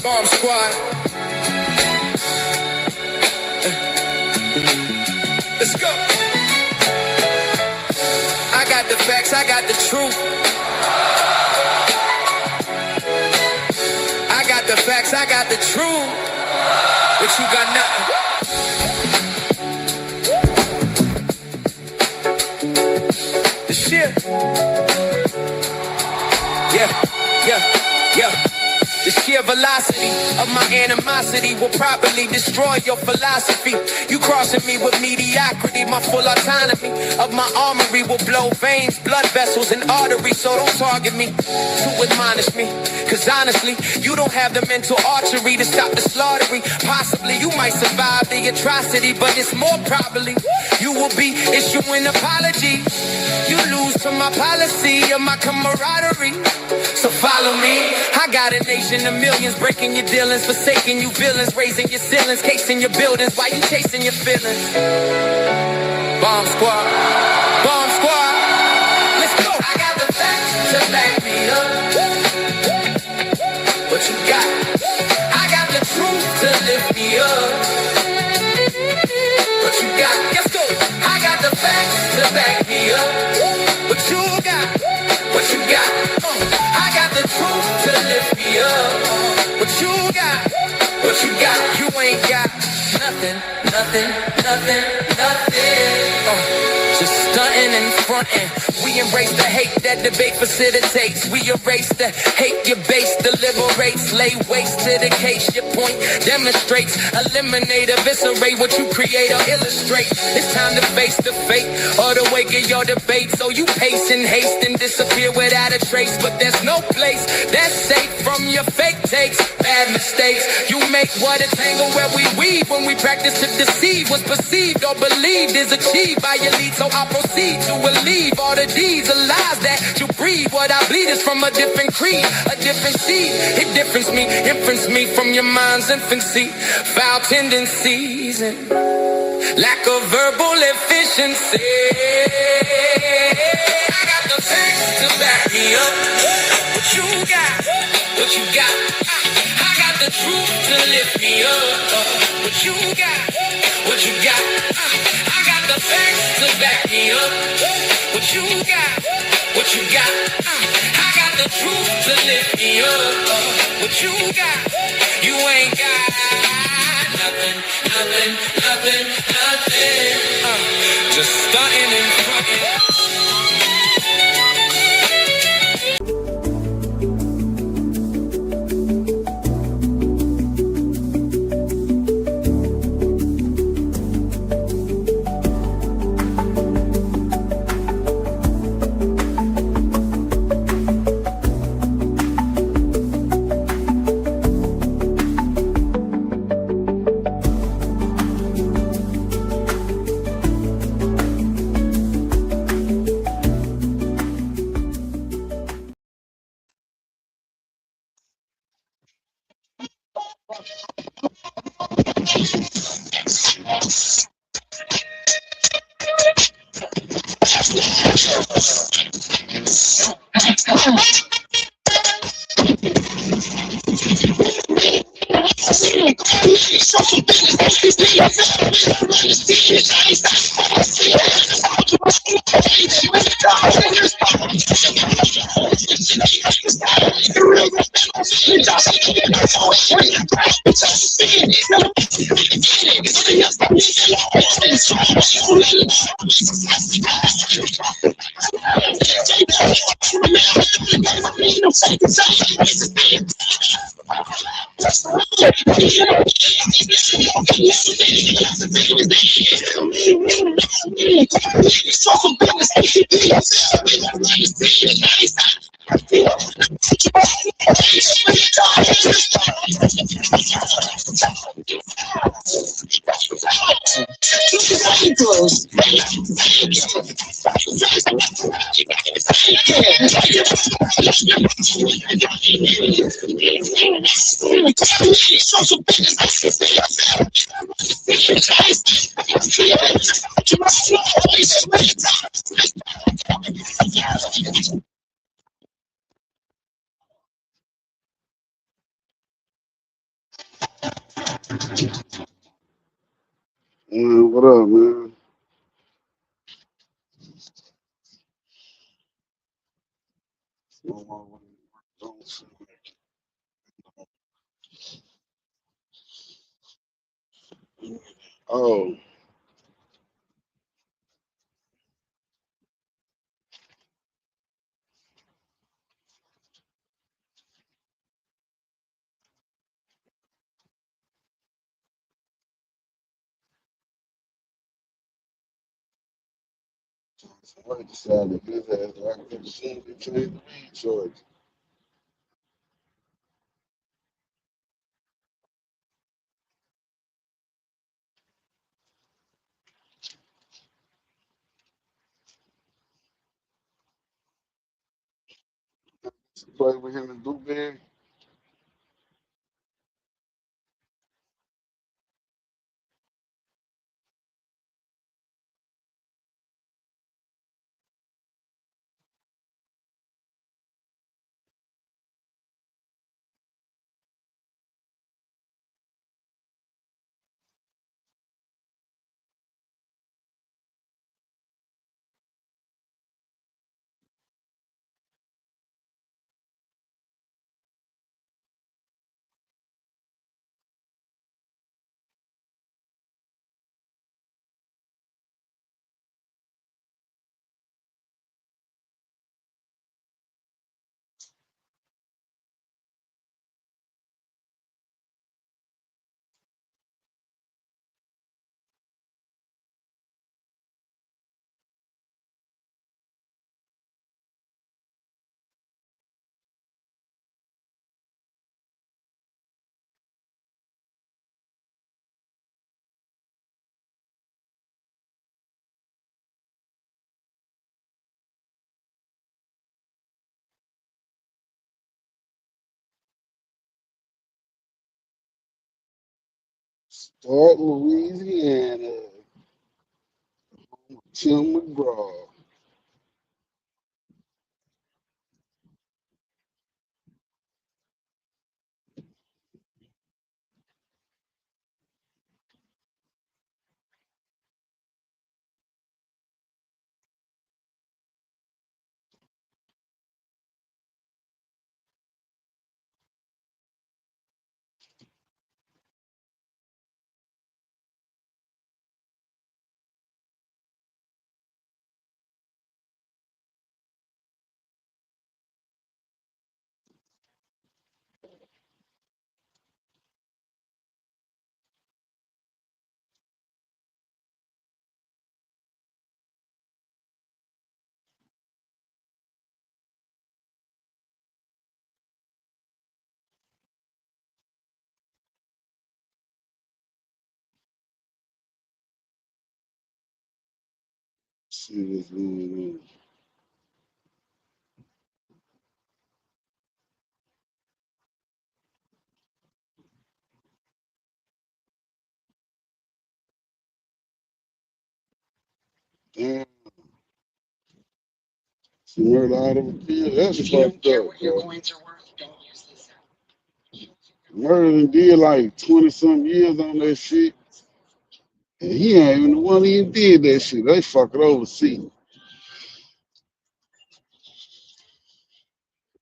Bomb Squad. Let's go. I got the facts, I got the truth. I got the facts, I got the truth. But you got nothing. The shit. Yeah. The sheer velocity of my animosity will probably destroy your philosophy. You crossing me with mediocrity, my full autonomy of my armory will blow veins, blood vessels, and arteries. So don't target me to admonish me, cause honestly, you don't have the mental archery to stop the slaughtering. Possibly you might survive the atrocity, but it's more probably you will be issuing apologies. You lose to my policy or my camaraderie. So follow me. I got a nation of millions breaking your dealings, forsaking you villains, raising your ceilings, casing your buildings while you chasing your feelings. Bomb Squad. Bomb Squad. Let's go. I got the facts to back me up. What you got? I got the truth to lift me up. What you got? Let's go. I got the facts to back me up. What you got? What you got? I got the truth to lift me up. What you got? What you got? You ain't got nothing. Just stunting and fronting. We embrace the hate that debate facilitates. We erase the hate your base deliberates. Lay waste to the case your point demonstrates. Eliminate, eviscerate what you create or illustrate. It's time to face the fate or the wake of your debate. So you pace and haste and disappear without a trace. But there's no place that's safe from your fake takes. Bad mistakes you make, what a tangle where we weave. When we practice to deceive, what's perceived or believed is achieved by your lead. So I proceed to relieve all the deeds of lies that you breathe. What I bleed is from a different creed, a different seed. It difference me from your mind's infancy. Foul tendencies and lack of verbal efficiency. I got the facts to back me up. What you got? What you got? I got the truth to lift me up. What you got? What you got? I got the facts to back me up. What you got? What you got? I got the truth to lift me up. What you got? You ain't got nothing. Just stunting and fronting. What up, man? Oh, somebody decided his ass like the machine to change the weed choice. Play with him and Dewberry. Start Louisiana. Tim McGraw. See what's going on. Damn, she murdered out of a kid. That's fucked up, bro. Murdered and did like 20 some years on that shit. And he ain't even the one who even did that shit. They fucking overseas.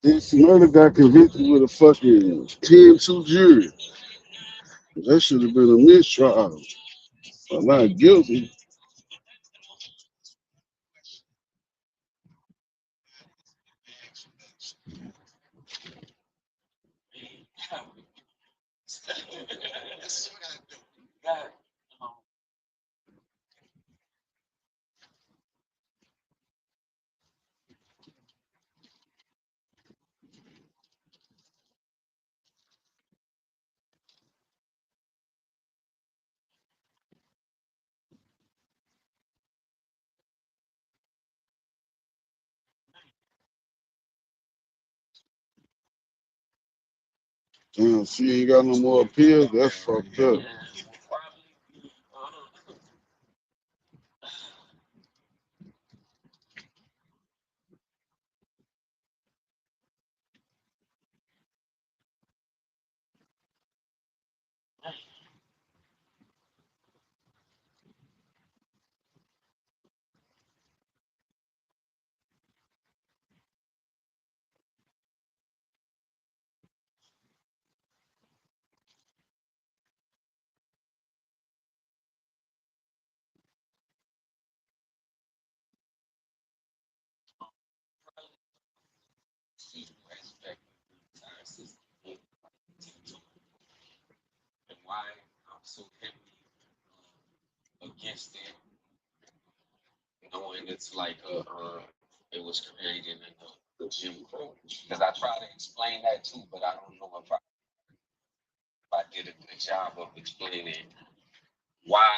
This murder got convicted with a fucking 10-2 jury. That should have been a mistrial. I'm not guilty. Damn, she ain't got no more appeals. That's fucked up. And why I'm so heavily against it, knowing it's like it was created in the Jim Crow. Because I try to explain that too, but I don't know if I did a good job of explaining why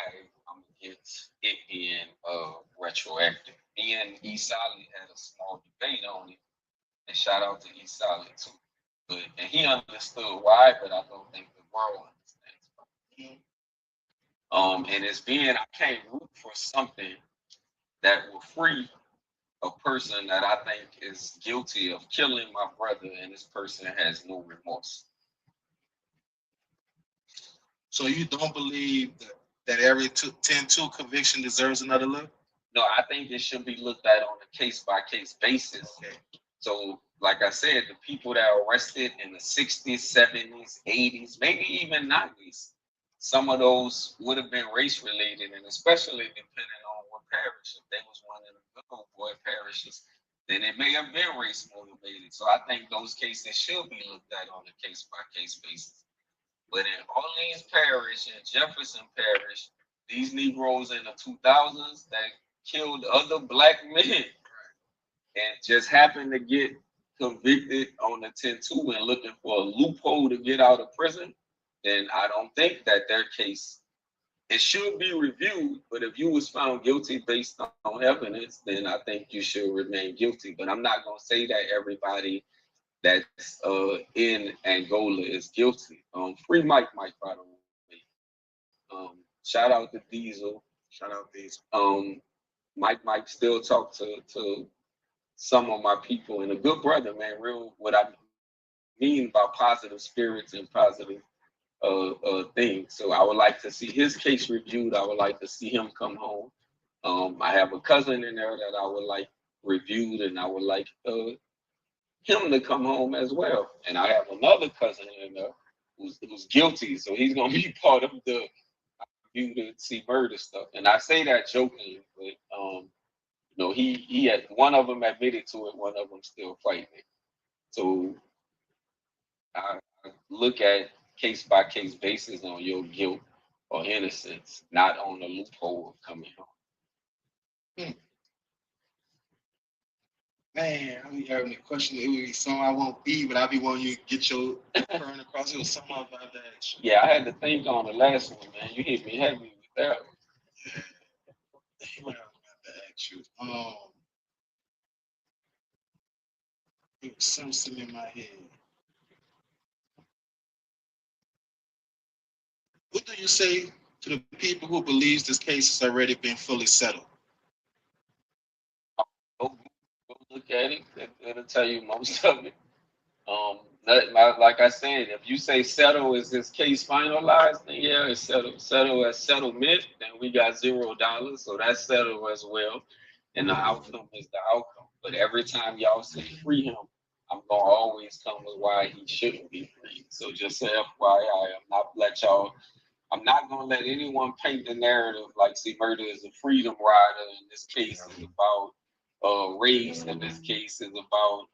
I'm against it being retroactive. Me and E. Solid had a small debate on it, and shout out to E. Solid too. And he understood why, but I don't think the world understands why. And it's being I can't root for something that will free a person that I think is guilty of killing my brother, and this person has no remorse. So you don't believe that every 10-2 conviction deserves another look? No, I think it should be looked at on a case by case basis. Okay. So, like I said, the people that are arrested in the 60s, 70s, 80s, maybe even 90s, some of those would have been race related, and especially depending on what parish. If they was one of the good old boy parishes, then it may have been race motivated. So I think those cases should be looked at on a case by case basis. But in Orleans Parish and Jefferson Parish, these Negroes in the 2000s that killed other black men and just happened to get convicted on the 10-2 and looking for a loophole to get out of prison, then I don't think that their case, it should be reviewed, but if you was found guilty based on evidence, then I think you should remain guilty. But I'm not going to say that everybody that's in Angola is guilty. Free Mike, by the way. Shout out to Diesel. Shout out Diesel. Mike still talk to some of my people, and a good brother, man. Real what I mean by positive spirits and positive things. So I would like to see his case reviewed. I would like to see him come home. I have a cousin in there that I would like reviewed, and I would like him to come home as well. And I have another cousin in there who's guilty, so he's gonna be part of the view to see murder stuff. And I say that jokingly, but he had one of them admitted to it, one of them still fighting it. So I look at case by case basis on your guilt or innocence, not on the loophole of coming home. Man, I be having a question. It would be something I won't be, but I be wanting you to get your burn across. It was something about that action. Yeah, I had to think on the last one, man. You hit me heavy with that one. Yeah. What else about the action? It was something in my head. What do you say to the people who believes this case has already been fully settled? Go look at it. It'll tell you most of it. Like I said, if you say settle, is this case finalized? Then yeah, it's settled. Settle as settlement, then we got $0, so that's settled as well. And the outcome is the outcome. But every time y'all say free him, I'm gonna always come with why he shouldn't be free. So just say FYI, I'm not gonna let anyone paint the narrative like C Murder is a freedom rider. In this case is about race. In this case is about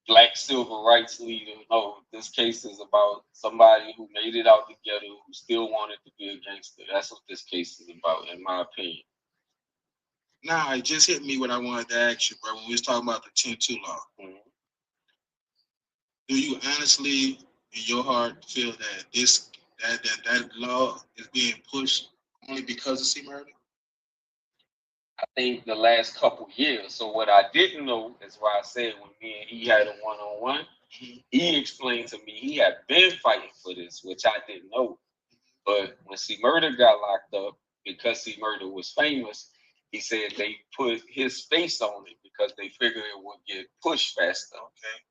black civil rights leader. No, this case is about somebody who made it out the ghetto who still wanted to be a gangster. That's what this case is about, in my opinion. Nah, it just hit me what I wanted to ask you, bro. When we was talking about the 10-2 law, do you honestly, in your heart, feel that that law is being pushed only because of C Murder? I think the last couple years. So what I didn't know is why I said when me and he had a one-on-one, He explained to me he had been fighting for this, which I didn't know. But when C Murder got locked up, because C Murder was famous, he said they put his face on it because they figured it would get pushed faster. Okay.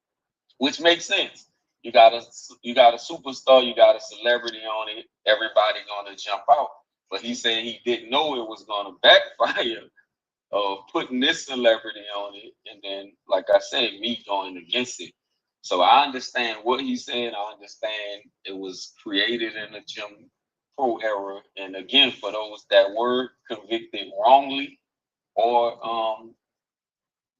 Which makes sense. You got a superstar, you got a celebrity on it, everybody gonna jump out. But he said he didn't know it was gonna backfire of putting this celebrity on it, and then, like I said, me going against it. So I understand what he said. I understand it was created in the Jim Crow era, and again, for those that were convicted wrongly or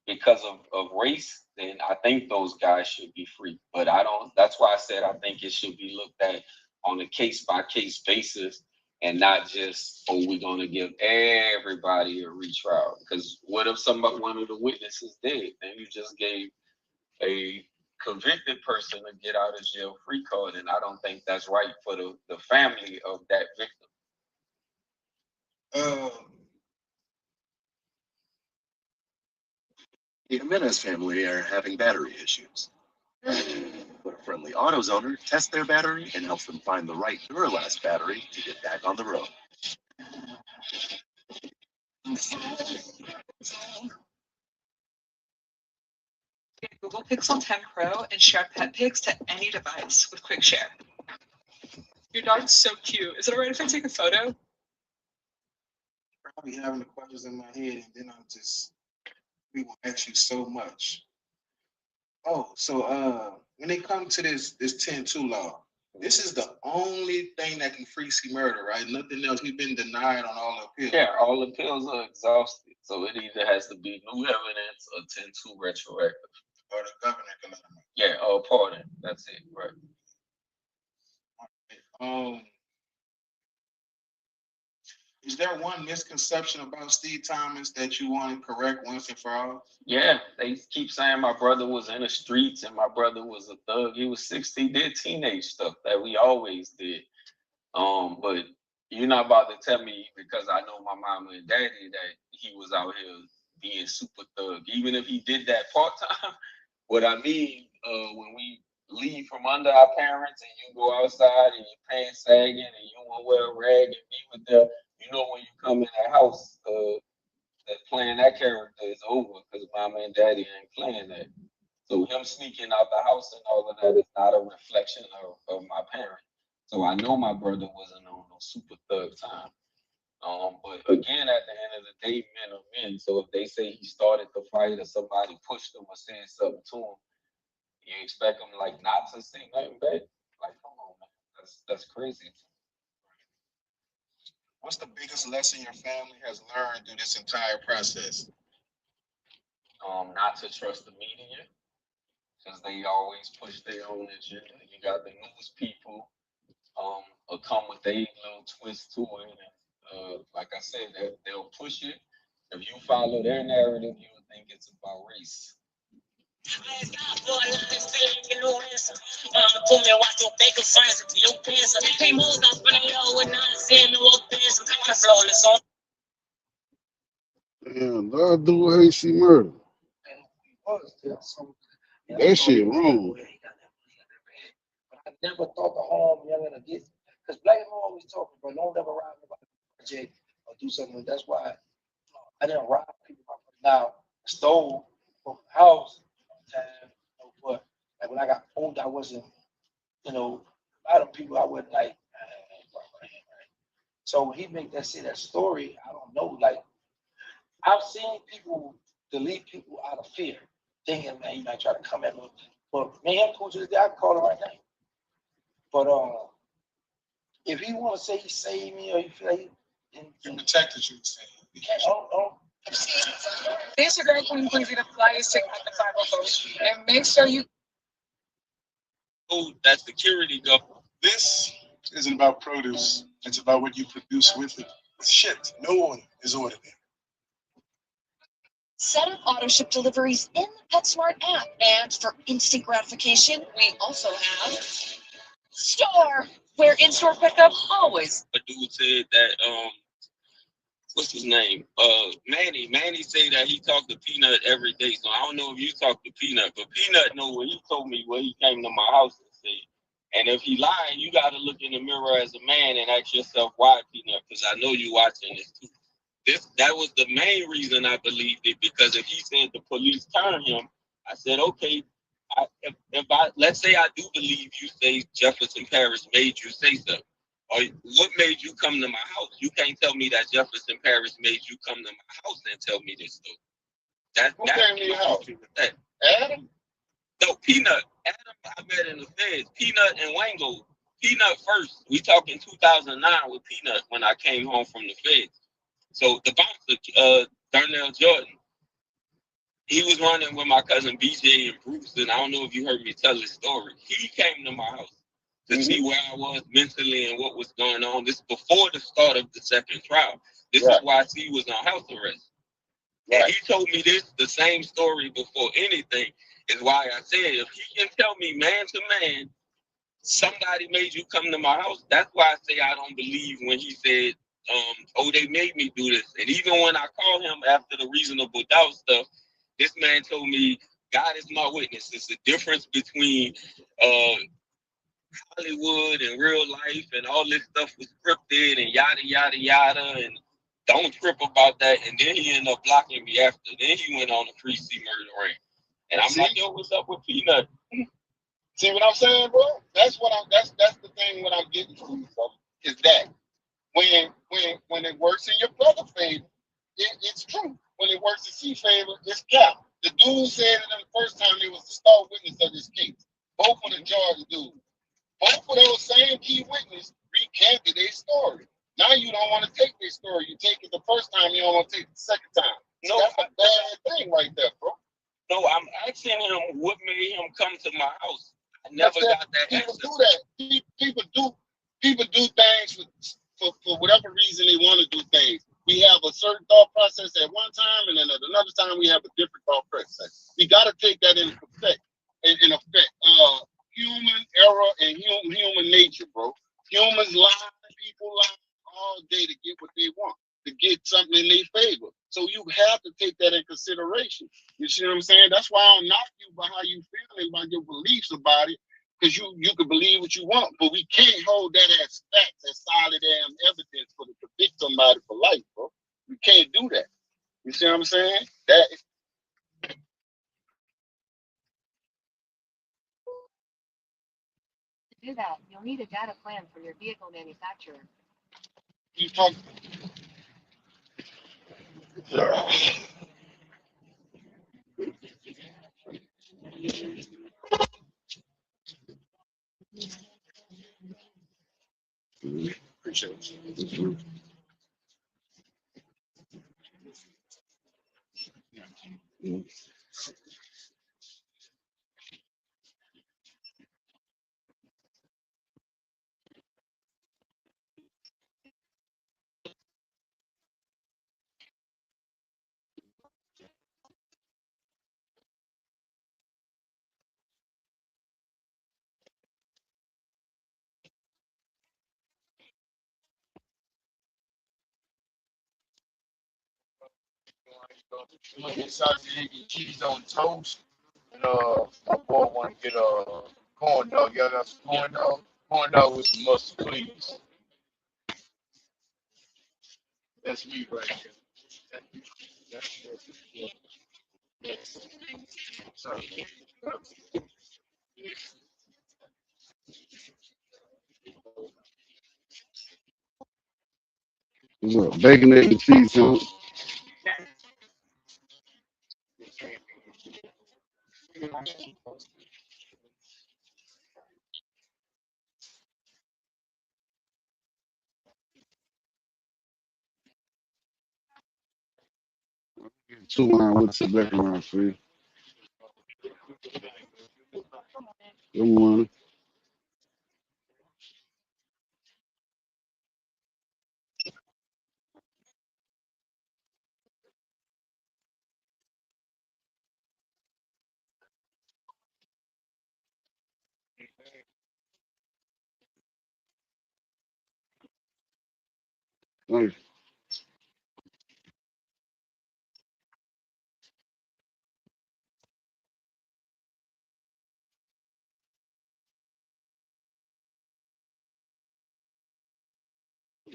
because of race, then I think those guys should be free. But I don't. That's why I said I think it should be looked at on a case by case basis, and not just, oh, we're gonna give everybody a retrial. Because what if one of the witnesses dead? Then you just gave a convicted person a get out of jail free card, and I don't think that's right for the family of that victim. The Jimenez family are having battery issues. But a friendly AutoZoner tests their battery and helps them find the right Duralast battery to get back on the road. Google Pixel 10 Pro and share pet pics to any device with Quick Share. Your dog's so cute. Is it alright if I take a photo? I'll be having the questions in my head, and then we will ask you so much. Oh, so when they come to this 10-2 law, this is the only thing that can free C Murder, right? Nothing else. He's been denied on all the appeals. Yeah, all appeals are exhausted, so it either has to be new evidence or 10-2 retroactive. Or the governor can let him out. Yeah, or pardon. That's it, right? Is there one misconception about Steve Thomas that you want to correct once and for all? Yeah, they keep saying my brother was in the streets and my brother was a thug. He was 60, he did teenage stuff that we always did. But you're not about to tell me, because I know my mama and daddy, that he was out here being super thug. Even if he did that part-time, what I mean, when we leave from under our parents and you go outside and your pants sagging and you want to wear a rag and be with them, you know, when you come in that house, that playing that character is over because mama and daddy ain't playing that. So him sneaking out the house and all of that is not a reflection of my parents. So I know my brother wasn't on no super thug time. But again, at the end of the day, men are men. So if they say he started the fight or somebody pushed him or said something to him, you expect him like not to say nothing bad? Like, come on, man. That's crazy. What's the biggest lesson your family has learned through this entire process? Not to trust the media, because they always push their own agenda. You got the news people come with their little twist to it. And like I said, they'll push it. If you follow their narrative, you'll think it's about race. Damn, dog do hate C Murder. That shit wrong. But I never thought the harm younger to get, because black people always talking, but don't ever rob nobody project or do something. That's why I didn't rob people. Now, I stole from the house time, but like when I got older, I wasn't, a lot of people I wasn't like. So when he make that story, I don't know. Like I've seen people delete people out of fear, thinking, man, you might try to come at me. But me, I'm cool to this day. I can call him right now. But if he want to say he saved me or he feel like he protected you, he can't. Instagram Queen Quincy the flyers check out the 504 and make sure you. Oh, that security go. This isn't about produce. It's about what you produce with it. It's shipped. No one is ordered it. Set up auto ship deliveries in the PetSmart app. And for instant gratification, we also have Store, where in-store pickup always. A dude said that what's his name? Manny. Manny say that he talked to Peanut every day. So I don't know if you talk to Peanut, but Peanut know what he told me when he came to my house and said. And if he lying, you got to look in the mirror as a man and ask yourself why, Peanut, because I know you watching this too. That was the main reason I believed it, because if he said the police turned him, I said, okay, if I let's say I do believe you say Jefferson Parish made you say so, or what made you come to my house? You can't tell me that Jefferson Parish made you come to my house and tell me this though. Who came to your house? Adam? No, Peanut. Adam I met in the feds. Peanut and Wango. Peanut first. We talking 2009 with Peanut when I came home from the feds. So the bouncer, Darnell Jordan, he was running with my cousin BJ and Bruce, and I don't know if you heard me tell this story. He came to my house to see where I was mentally and what was going on. This before the start of the second trial. This is why he was on house arrest. And he told me this, the same story before anything, is why I said, if he can tell me man to man, somebody made you come to my house, that's why I say I don't believe when he said, oh, they made me do this. And even when I called him after the reasonable doubt stuff, this man told me, God is my witness. It's the difference between Hollywood and real life, and all this stuff was scripted and yada, yada, yada. And don't trip about that. And then he ended up blocking me after. Then he went on a free C murder ring. And I'm like, yo, what's up with Peanut? See what I'm saying, bro? That's the thing what I'm getting to, bro, is that when it works in your brother's favor, it's true. When it works in C favor, it's cap. The dude said it the first time he was the star witness of this case. Both of the Georgia dudes. Both of those same key witnesses recanted their story. Now you don't want to take their story. You take it the first time, you don't want to take it the second time. No, that's a bad thing right there, bro. No, I'm asking him what made him come to my house. I never got that answer. People do that. People do things for whatever reason they want to do things. We have a certain thought process at one time, and then at another time we have a different thought process. We got to take that in effect. Human error and human nature, bro. Humans lie, people lie all day to get what they want, to get something in their favor. So you have to take that in consideration. You see what I'm saying? That's why I don't knock you by how you feel and about your beliefs about it, because you can believe what you want, but we can't hold that as facts, as solid evidence for to convict somebody for life, bro. We can't do that. You see what I'm saying? That. To do that, you'll need a data plan from your vehicle manufacturer. You talk. Appreciate you. Sausage, egg, and cheese on toast. And my boy want to get a corn dog. Y'all got some corn dog? Corn dog with some mustard, please. That's me right there. Sorry. What's up? Bacon, egg, and cheese, huh? Two line with the back around for you. Good morning. Thank you.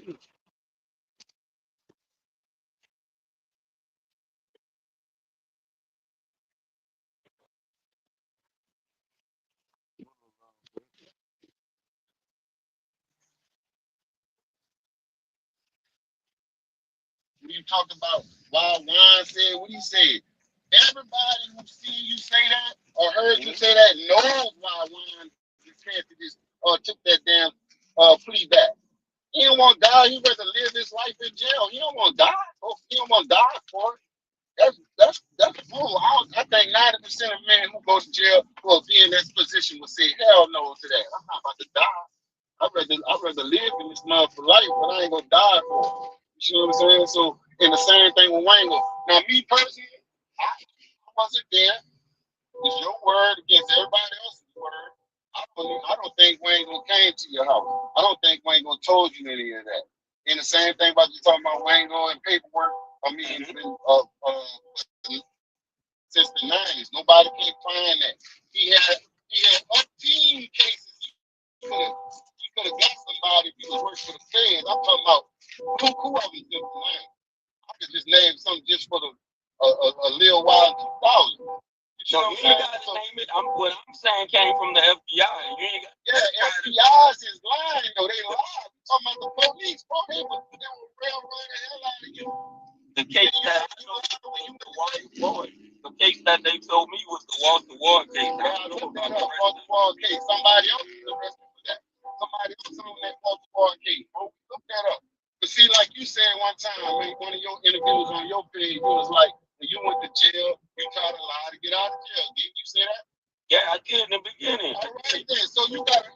When you talk about why Juan said what he said, everybody who seen you say that or heard you say that knows why Juan recanted this or took that damn plea back. He don't want to die. He rather live his life in jail. He don't want to die. He don't want to die for it. That's bull. I think 90% of men who go to jail who will be in this position will say hell no to that. I'm not about to die. I'd rather live in this mother for life, but I ain't gonna die for it. You see what I'm saying? So, and the same thing with Wango. Now, me personally, I wasn't there. It's your word against everybody else's word. I don't think Wango came to your house. I don't think Wango told you any of that. And the same thing about you talking about Wango and paperwork. I mean, since the 90s, nobody can find that. He had up-team cases. He could have got somebody if he was working for the feds. I'm talking about who I was just name. I could just name something just for a little while in 2000. So you ain't got to name it. What I'm saying came from the FBI. You ain't got. Yeah, FBI's is lying though. They lie. Talking about the police, bro. They were railroading the hell out of you. The case that the case that they told me was the Walter Ward case. Look that up, Walter Ward case. Somebody else is arrested for that. Somebody else on that Walter Ward case, bro. Look that up. But see, like you said one time, man, one of your interviews on your page, you was like, when you went to jail, you tried to lie to get out of jail. Didn't you say that? Yeah, I did in the beginning. All right then. So you gotta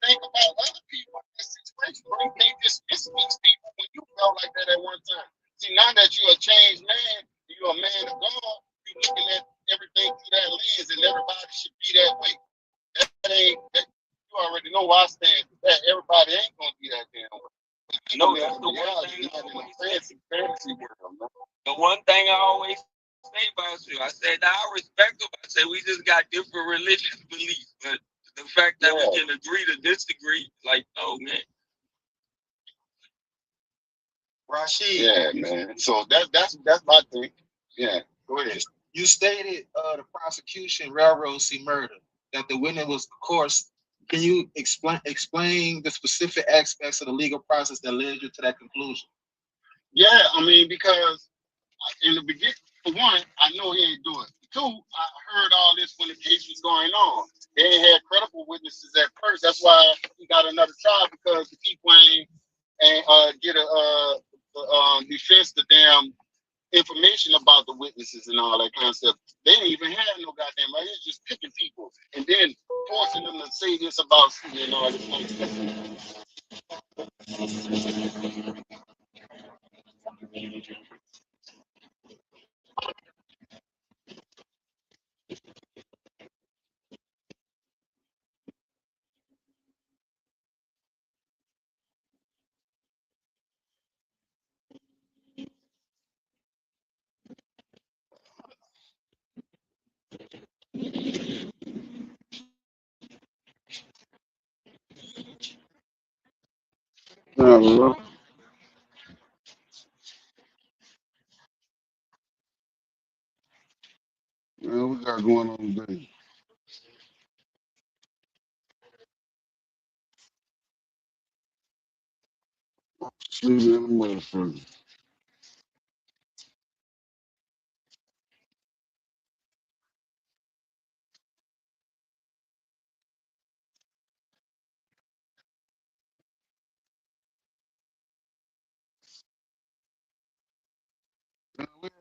think about other people in that situation. You can't dismiss these people when you felt like that at one time. See, now that you're a changed man, you're a man of God, you're looking at everything through that lens, and everybody should be that way. You already know why I stand for that. Everybody ain't gonna be that damn way. No, that's the one thing. Fantasy world, man. The one thing I always say about you, I said I respect them. I said we just got different religious beliefs, but the fact that we can agree to disagree, like, no, man. Rashid. Yeah, man. So that's my thing. Yeah, go ahead. You stated the prosecution railroad C murder, that the witness was, of course. Can you explain the specific aspects of the legal process that led you to that conclusion? Yeah, I mean, because in the beginning, for one, I know he ain't doing it. Two, I heard all this when the case was going on. They ain't had credible witnesses at first. That's why he got another trial, because the people ain't get a defense the damn information about the witnesses and all that kind of stuff. They didn't even have no goddamn right. It's just picking people and then forcing them to say this about you and all this kind of stuff. Man, we got going on today. Sleeping in the motherfucker.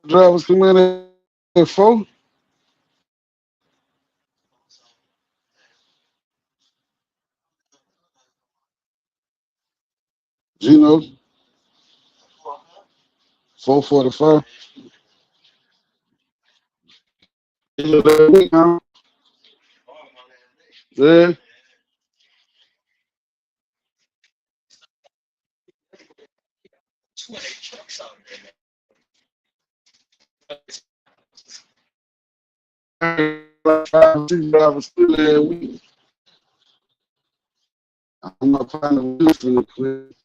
Drivers come in at 4. Gino, 4:45. Yeah. Drivers still there. I'm not finding a wheel from the clip.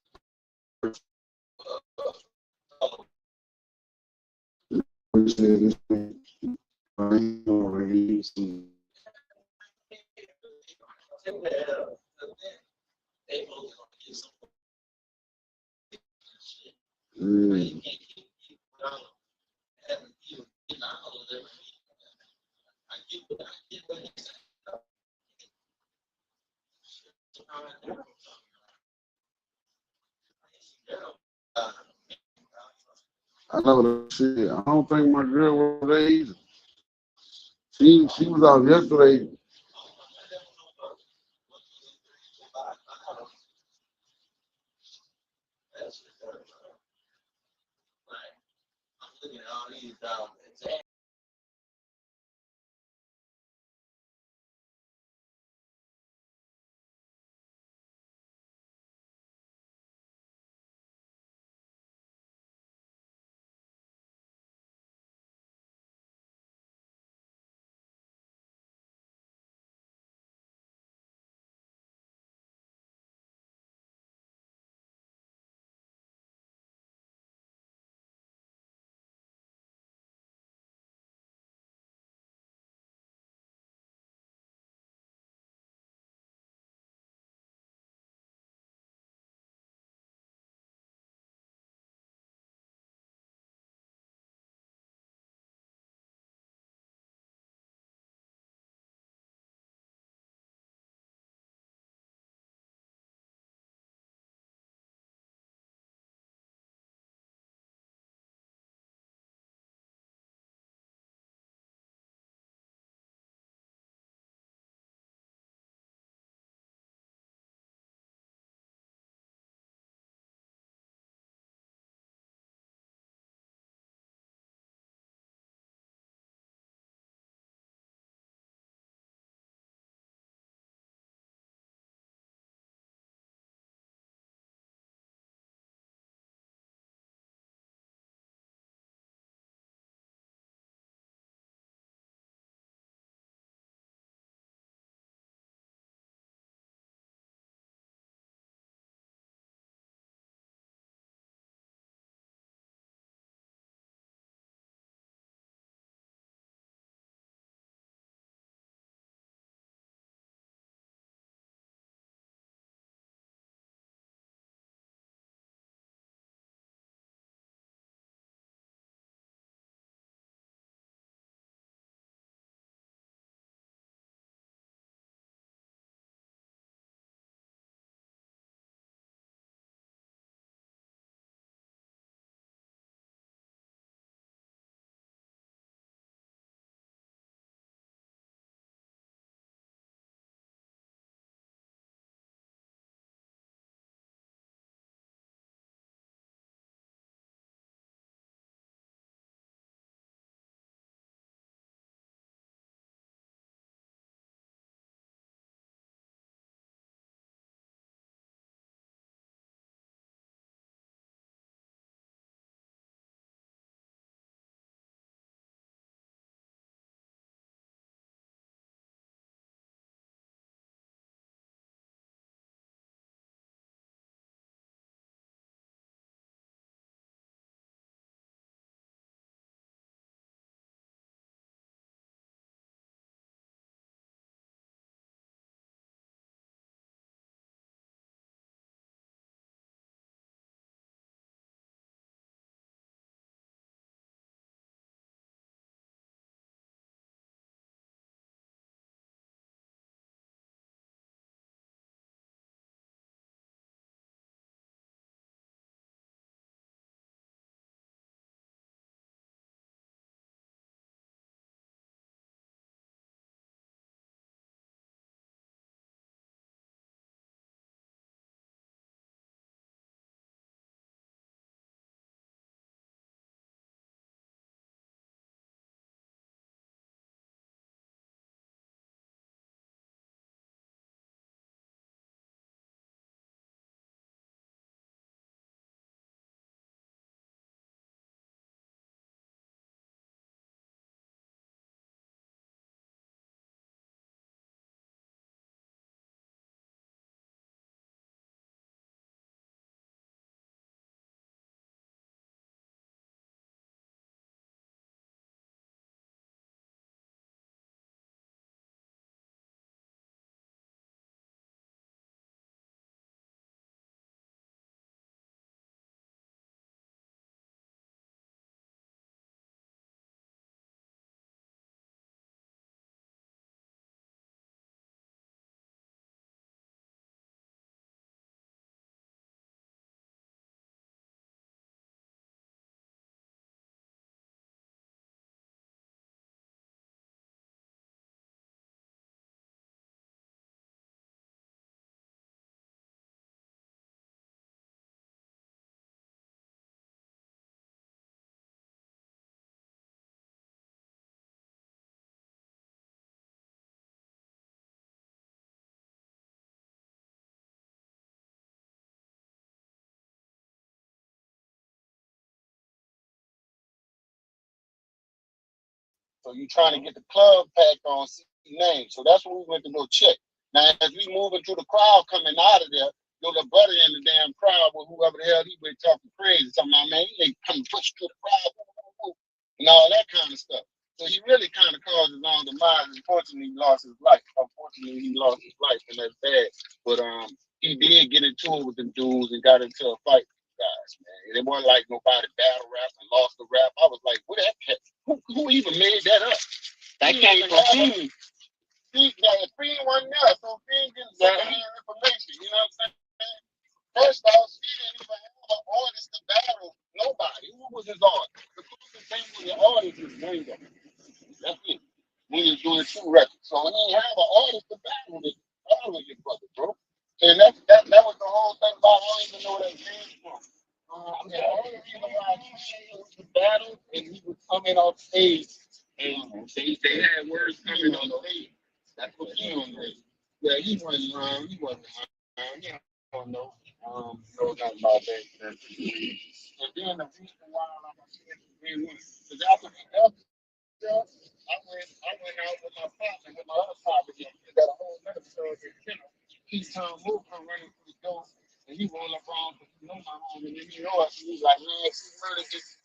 I never shit. I don't think my girl was there either. She was out yesterday. So you trying to get the club packed on C name. So that's what we went to go check. Now as we moving through the crowd coming out of there, your little brother in the damn crowd with whoever the hell he been talking crazy, talking about, man, he ain't come push through the crowd, and all that kind of stuff. So he really kind of caused his own demise. Unfortunately, he lost his life. And that's bad. But he did get into it with them dudes and got into a fight with these guys, man. It wasn't like nobody battle rap and lost the rap. I was like, what that? Who even made that up? That came from Fiend. Fiend wasn't there, so Fiend didn't secondhand information. You know what I'm saying? First off, he didn't even have an artist to battle nobody. Who was his artist? The closest thing to the artist is Django. That's it. When you're doing two records. So he didn't have an artist to battle with your brother, bro. And that was the whole thing about, I don't even know where that came from. The only reason why he was the battle and he was coming off stage and they had words coming on the stage. That's what he was doing. Yeah, he wasn't around. Yeah, I don't know. Know nothing about that. And then the reason why, like I said, because after we left, I went out with my partner, with my other partner. We got a whole other story. He's trying to move, come running through the door, and he roll up on because he know my home, and then he know us. He was like, man, she really just.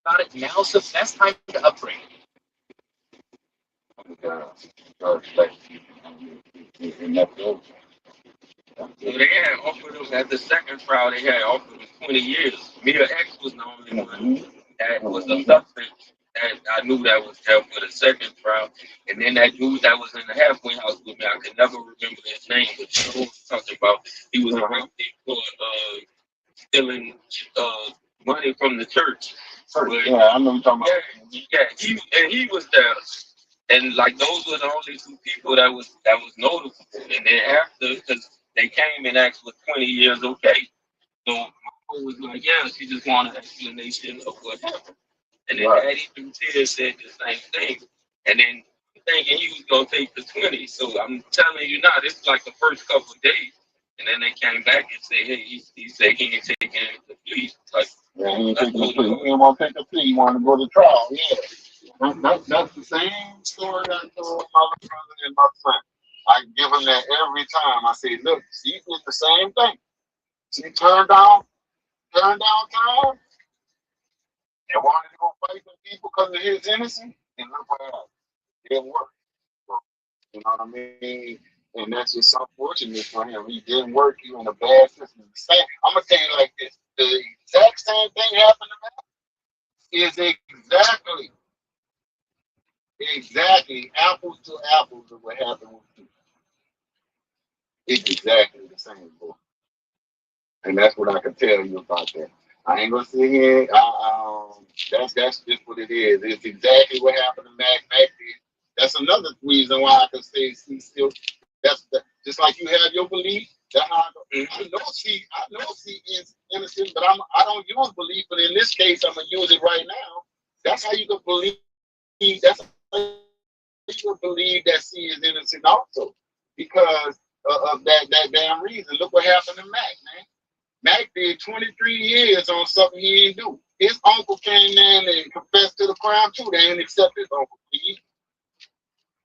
About it. Now's the best time to upgrade. So they had offered them at the second trial. They had offered them 20 years. Mia X was the only one that was a suspect that I knew that was there for the second trial. And then that dude that was in the halfway house with me, I could never remember his name, but you know what I'm talking about. He was arrested for stealing money from the church. Yeah, I know you're talking about. Yeah, he was there. And like those were the only two people that was notable. And then after, because they came and asked for 20 years, okay. So my mom was like, yeah, she just wanted an explanation of what happened. And then Right. Daddy through tears said the same thing. And then thinking he was gonna take the 20. So I'm telling you now, this is like the first couple of days. And then they came back and said, hey, he said he ain't taking the plea. Like, Yeah, he ain't taking the plea. He didn't want to take the plea. He wanted to go to trial. Yeah. That's the same story I told my brother and my son. I give him that every time. I say, look, she did the same thing. She turned down time and wanted to go fight some people because of his innocence. And look what happened. It didn't work. So, you know what I mean? And that's just unfortunate for him. He didn't work. He in a bad system. I'm going to tell you like this. The exact same thing happened to me is exactly apples to apples of what happened with you. It's exactly the same, boy. And that's what I can tell you about that. I ain't gonna sit here. That's just what it is. It's exactly what happened to Mac. That's another reason why I can say he still. Just like you have your belief. That I know she is innocent, but I don't use belief. But in this case, I'm gonna use it right now. That's how you can believe. That's how you can believe that she is innocent also, because of that damn reason. Look what happened to Mac, man. Mac did 23 years on something he didn't do. His uncle came in and confessed to the crime too. They didn't accept his uncle. You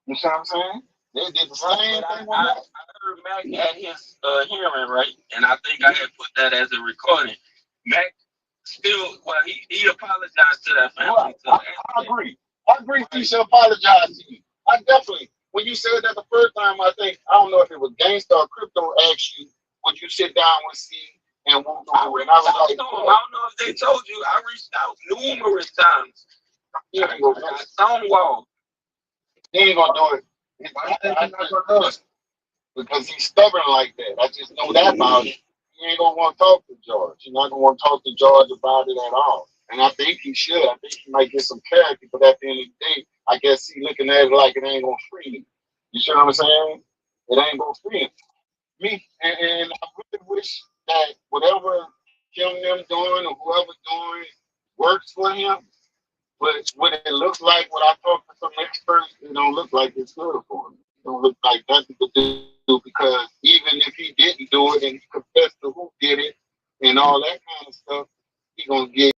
know what I'm saying? They did the same thing. I heard Mac at his hearing, right? And I think I had put that as a recording. Mac still, well, he apologized to that family. Right. I agree. I agree he should apologize to you. I definitely, when you said that the first time, I don't know if it was Gangsta or Crypto asked you, would you sit down with C and won't do it? And I was like, I don't know if they told you. I reached out numerous times. He ain't gonna do it. Stonewall. He ain't gonna do it. Because he's stubborn like that. I just know that about him. He ain't gonna want to talk to George. He's not gonna want to talk to George about it at all. And I think he should. I think he might get some character, but at the end of the day, I guess he's looking at it like it ain't gonna free him. You see what I'm saying? It ain't gonna free him. Me and I really wish that whatever Kim them doing or whoever doing works for him. But what it looks like, when I talk to some experts, it don't look like it's good for him. It don't look like nothing to do, because even if he didn't do it and he confessed to who did it and all that kind of stuff, he gonna get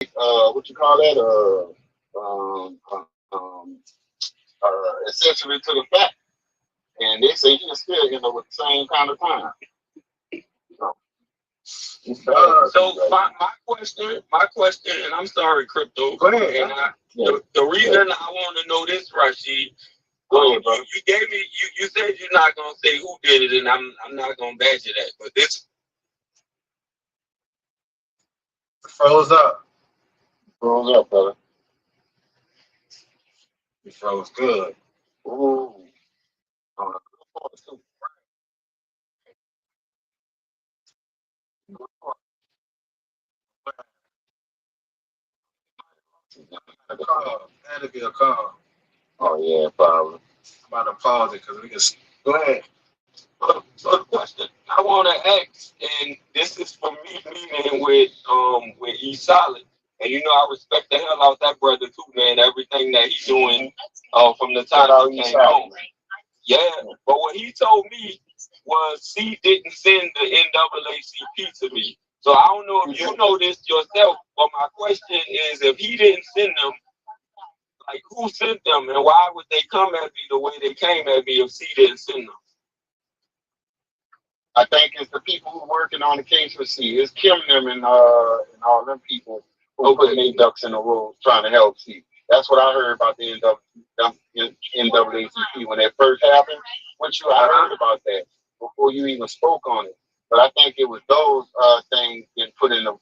accessory to the fact. And they say he can still end up with the same kind of time. So my question, and I'm sorry, Crypto. Go ahead. And the reason I want to know this, Rashid, you gave me, you said you're not gonna say who did it, and I'm not gonna badger that. But this froze up. Froze up, brother. It froze good. Ooh. That'd be a call. Oh yeah, probably. I'm about to pause it because we just go ahead. So the question I want to ask, and this is for me meeting with E Solid, and you know I respect the hell out that brother too, man. Everything that he's doing from the time he came home. Yeah, but what he told me was C didn't send the NAACP to me. So I don't know if you know this yourself, but my question is, if he didn't send them, like who sent them, and why would they come at me the way they came at me if C didn't send them? I think it's the people who are working on the case with C. It's Kim them and all them people who putting their ducks in the row trying to help C. That's what I heard about the NAACP when it first happened. I heard about that before you even spoke on it. But I think it was those things that put in the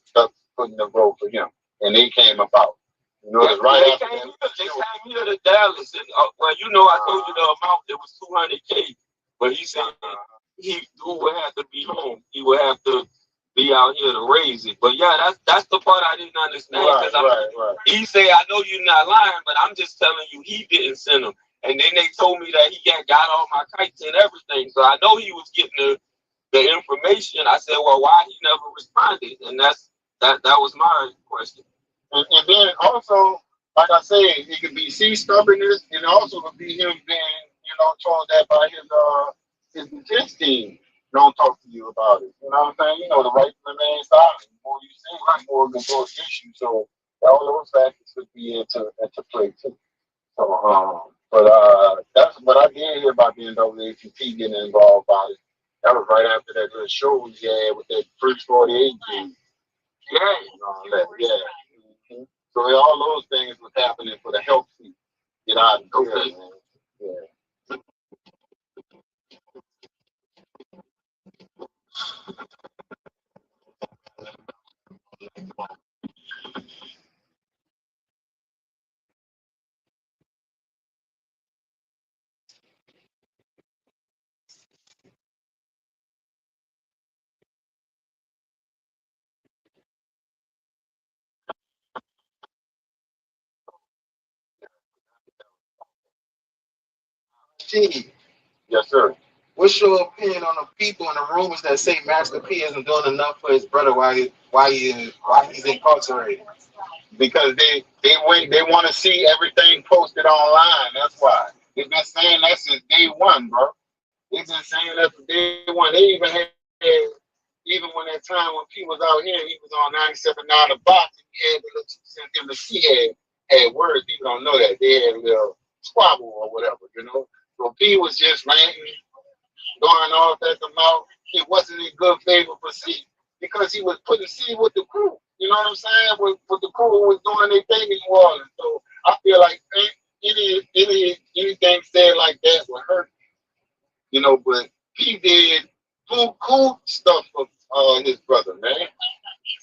row for him, and they came about. You know, it's right after that. They came here to Dallas, and well, you know, I told you the amount. It was $200K, but he said he would have to be home. He would have to be out here to raise it. But yeah, that's the part I didn't understand. Right. He said, I know you're not lying, but I'm just telling you he didn't send them. And then they told me that he got all my kites and everything. So I know he was getting the information, I said, well, why he never responded? And that was my question. And then also, like I said, it could be stubbornness, and also could be him being, told that by his defense team. Don't talk to you about it. You know what I'm saying? The right to remain silent. The more you say, the more it can go against you. So all those factors could be into play too. So that's what I did hear about the NAACP getting involved about it. That was right after that little show we had with that First 48 game. Yeah, and all that. Yeah. Mm-hmm. So all those things was happening for the health team. Get out of here, man. Yeah. G, Yes, sir. what's your opinion on the people and the rumors that say Master P isn't doing enough for his brother while he's incarcerated? Because they want to see everything posted online. That's why. They've been saying that since day one, bro. They've been saying that from day one. They even had, even when that time when P was out here, he was on 97.9 The Box, and he had the little since him and T had words. People don't know that. They had a little squabble or whatever, So P was just ranting, going off at the mouth. It wasn't in good favor for C because he was putting C with the crew. You know what I'm saying? With the crew who was doing their thing in New Orleans. So I feel like anything said like that would hurt. But P did cool stuff for his brother, man.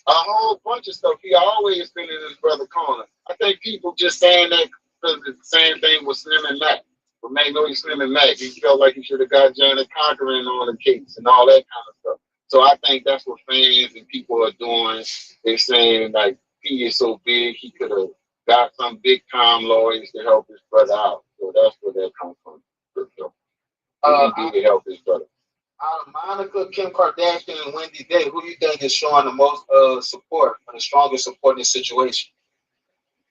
A whole bunch of stuff. He always been in his brother corner. I think people just saying that because it's the same thing with Slim and Mac. But Magnolia Slim and Mac, he felt like he should have got Janet Conquering on the case and all that kind of stuff. So I think that's what fans and people are doing. They're saying like P is so big, he could have got some big time lawyers to help his brother out. So that's where that comes from. He did help his brother. Out of Monica, Kim Kardashian, and Wendy Day, who do you think is showing the most support or the strongest support in this situation?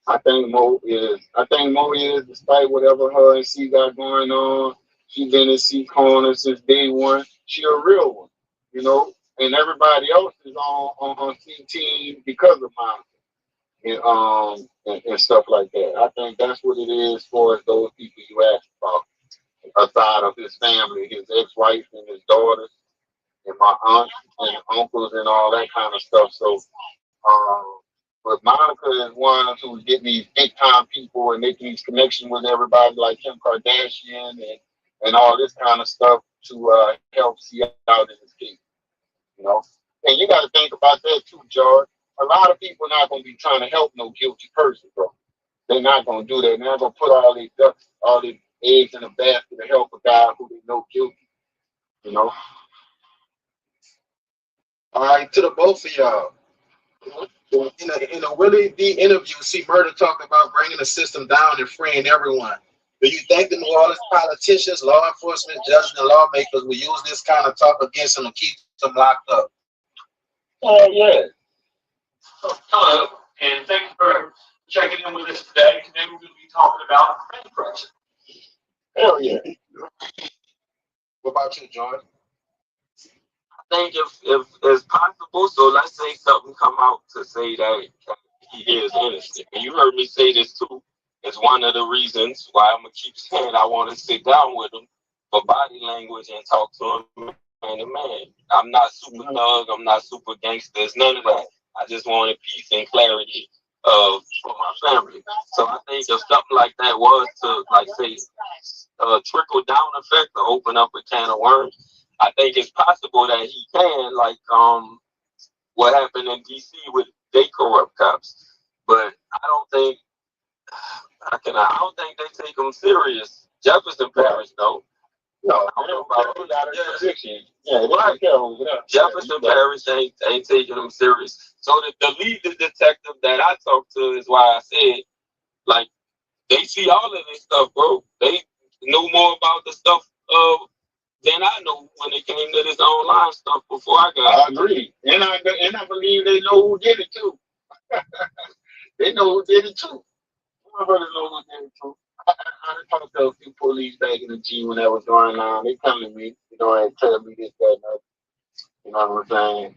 I think Mo is, despite whatever her and C got going on, she been in C corner since day one. She a real one, and everybody else is on C team because of Monica and stuff like that. I think that's what it is as far as those people you asked about. Aside of his family, his ex-wife and his daughters, and my aunts and uncles and all that kind of stuff. So, but Monica is one who's getting these big-time people and making these connections with everybody like Kim Kardashian and all this kind of stuff to help see out in this case. And you got to think about that too, George. A lot of people are not going to be trying to help no guilty person, bro. They're not going to do that. They're not going to put all these ducks, all these eggs in a basket to help a guy who they know guilty. All right, to the both of y'all. In a Willie D interview, C Murder talked about bringing the system down and freeing everyone. Do you think the New Orleans politicians, law enforcement, judges, and lawmakers will use this kind of talk against them and keep them locked up? Oh, yeah. Hello, and thank you for checking in with us today. Today we're going to be talking about bankruptcy. Hell yeah. What about you, George? I think if it's possible, so let's say something come out to say that he is innocent. And you heard me say this too. It's one of the reasons why I'm gonna keep saying I want to sit down with him for body language and talk to him man to man. I'm not super thug, I'm not super gangster, it's none of that. I just wanted peace and clarity for my family. So I think if something like that was to like say trickle down effect or open up a can of worms, I think it's possible that he can, like what happened in DC with they corrupt cops. But I don't think they take him serious. Jefferson Parish though. No, I don't know about yeah, right. Jefferson Parish ain't taking him serious. So the lead detective that I talked to is why I said, like, they see all of this stuff, bro. They know more about the stuff than I know when it came to this online stuff before I got. I agree, and I believe they know who did it too. They know who did it too. My brothers know who did it too. I talked to a few police back in the G when that was going on. They come to me, and tell me this, that, and that. You know what I'm saying?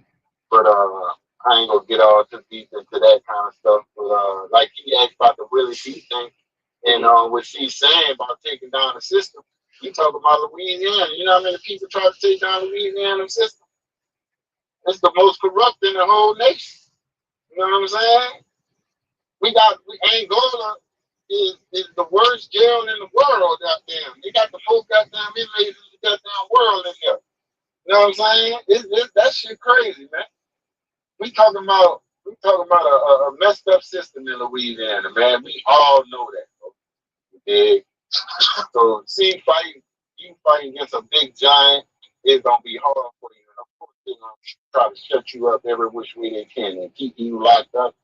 But I ain't gonna get all too deep into that kind of stuff. But like he asked about the Willie D thing, and what she's saying about taking down the system. You talk about Louisiana. You know how many people try to take down the Louisiana system? It's the most corrupt in the whole nation. You know what I'm saying? Angola is the worst jail in the world out there. They got the most goddamn inmates in the goddamn world in there. You know what I'm saying? That shit crazy, man. We talking about a messed up system in Louisiana, man. We all know that. Okay? So you fighting against a big giant, it's gonna be hard for you. And of course they're gonna try to shut you up every which way they can and keep you locked up.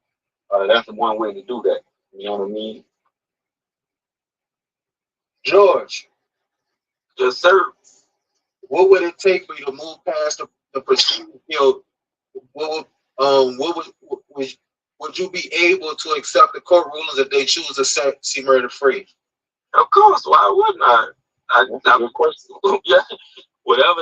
That's the one way to do that. You know what I mean? George, Yes, sir. what would it take for you to move past the procedure? Would you be able to accept the court rulings if they choose to set C. Murder free? Of course. Why wouldn't I? That's a good question. Yeah. Whatever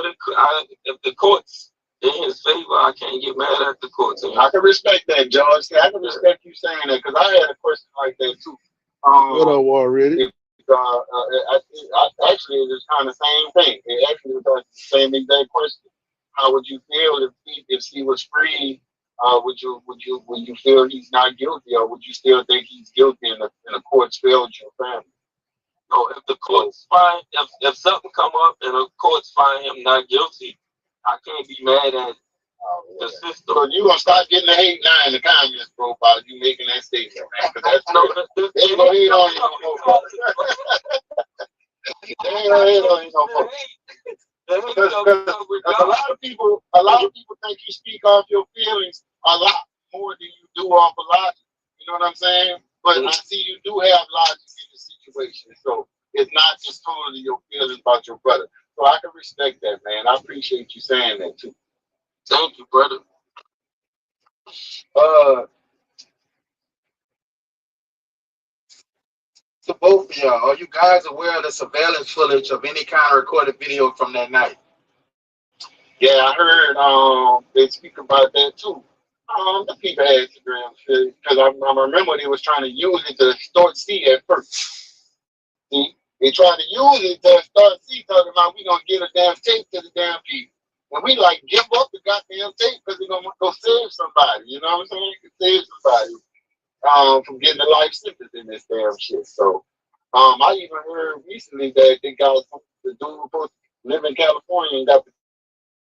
if the courts in his favor, I can't get mad at the courts. I can respect that, George. I can respect you saying that because I had a question like that too. What up, already? Actually, it's kind of the same thing. It actually was the same exact question. How would you feel if he was free? Would you feel he's not guilty, or would you still think he's guilty and the courts failed your family? So if the courts find if something come up and the courts find him not guilty, I can't be mad at the system. So you gonna start getting the hate now in the comments, bro, about you making that statement, man? Because that's they ain't gonna hate on you no more. They ain't gonna hate on you no more. Because a lot of people think you speak off your feelings a lot more than you do off of logic. You know what I'm saying? But I see you do have logic in the situation, so it's not just totally your feelings about your brother. So I can respect that, man. I appreciate you saying that too. Thank you, brother. To both of y'all, are you guys aware of the surveillance footage of any kind of recorded video from that night? Yeah, I heard they speak about that too. The people had Instagram shit because I remember they was trying to use it to extort C at first. See, they tried to use it to extort C, talking about we gonna get a damn tape to the damn people. And we like give up the goddamn tape because they're gonna go save somebody. You know what I'm saying? Save somebody from getting a life sentence in this damn shit. So I even heard recently that they got the dude supposed to live in California and got the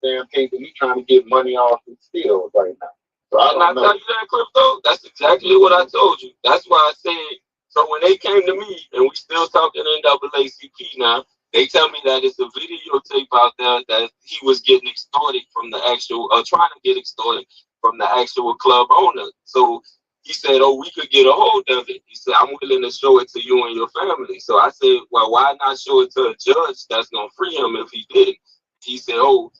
damn tape and he's trying to get money off his steals right now. So I don't know. Tell you that, Crypto? That's exactly what I told you. That's why I said, so when they came to me, and we still talking NAACP now, they tell me that it's a videotape out there that he was getting extorted from the actual, trying to get extorted from the actual club owner. So he said, oh, we could get a hold of it. He said, I'm willing to show it to you and your family. So I said, well, why not show it to a judge that's going to free him if he did it? He said, oh,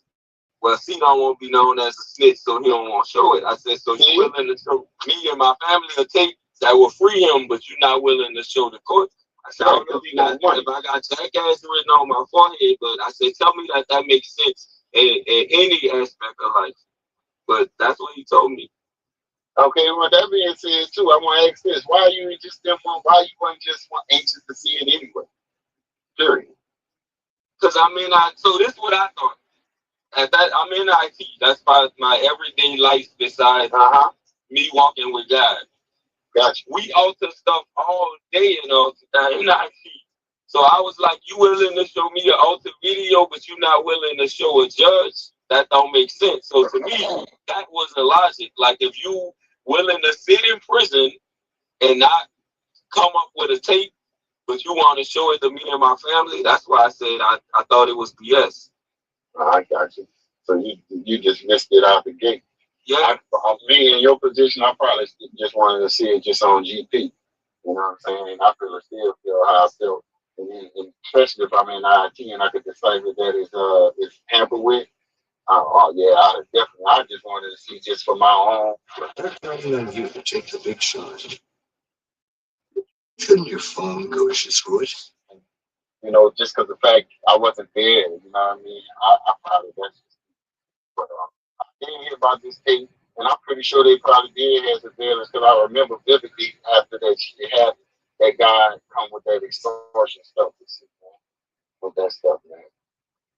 well, C don't want to be known as a snitch, so he don't want to show it. I said, so you willing to show me and my family a tape that will free him, but you're not willing to show the court? I said, I don't know if I got jackass written on my forehead, but I said, tell me that makes sense in any aspect of life. But that's what he told me. Okay, well, that being said, too, I want to ask this. Why you wasn't just anxious to see it anyway? Period. Because so this is what I thought. At that, I'm in IT. That's my everyday life besides me walking with God. Gotcha. We alter stuff all day in IT. So I was like, you willing to show me an alter video, but you're not willing to show a judge? That don't make sense. So to me, that was the logic. Like if you willing to sit in prison and not come up with a tape, but you want to show it to me and my family, that's why I said I thought it was BS. I got you. So you just missed it out the gate. Yeah. Me in your position, I probably just wanted to see it just on GP. You know what I'm saying? I still feel how I feel And especially if I'm in IT and I could decipher that is tampered with. Yeah, I just wanted to see just for my own. You to take the big shot. Shouldn't your phone go to screw it? You know, just because the fact I wasn't there, you know what I mean? I probably that's but I didn't hear about this case, and I'm pretty sure they probably did have surveillance because I remember vividly after that she had that guy come with that extortion stuff with that stuff, man.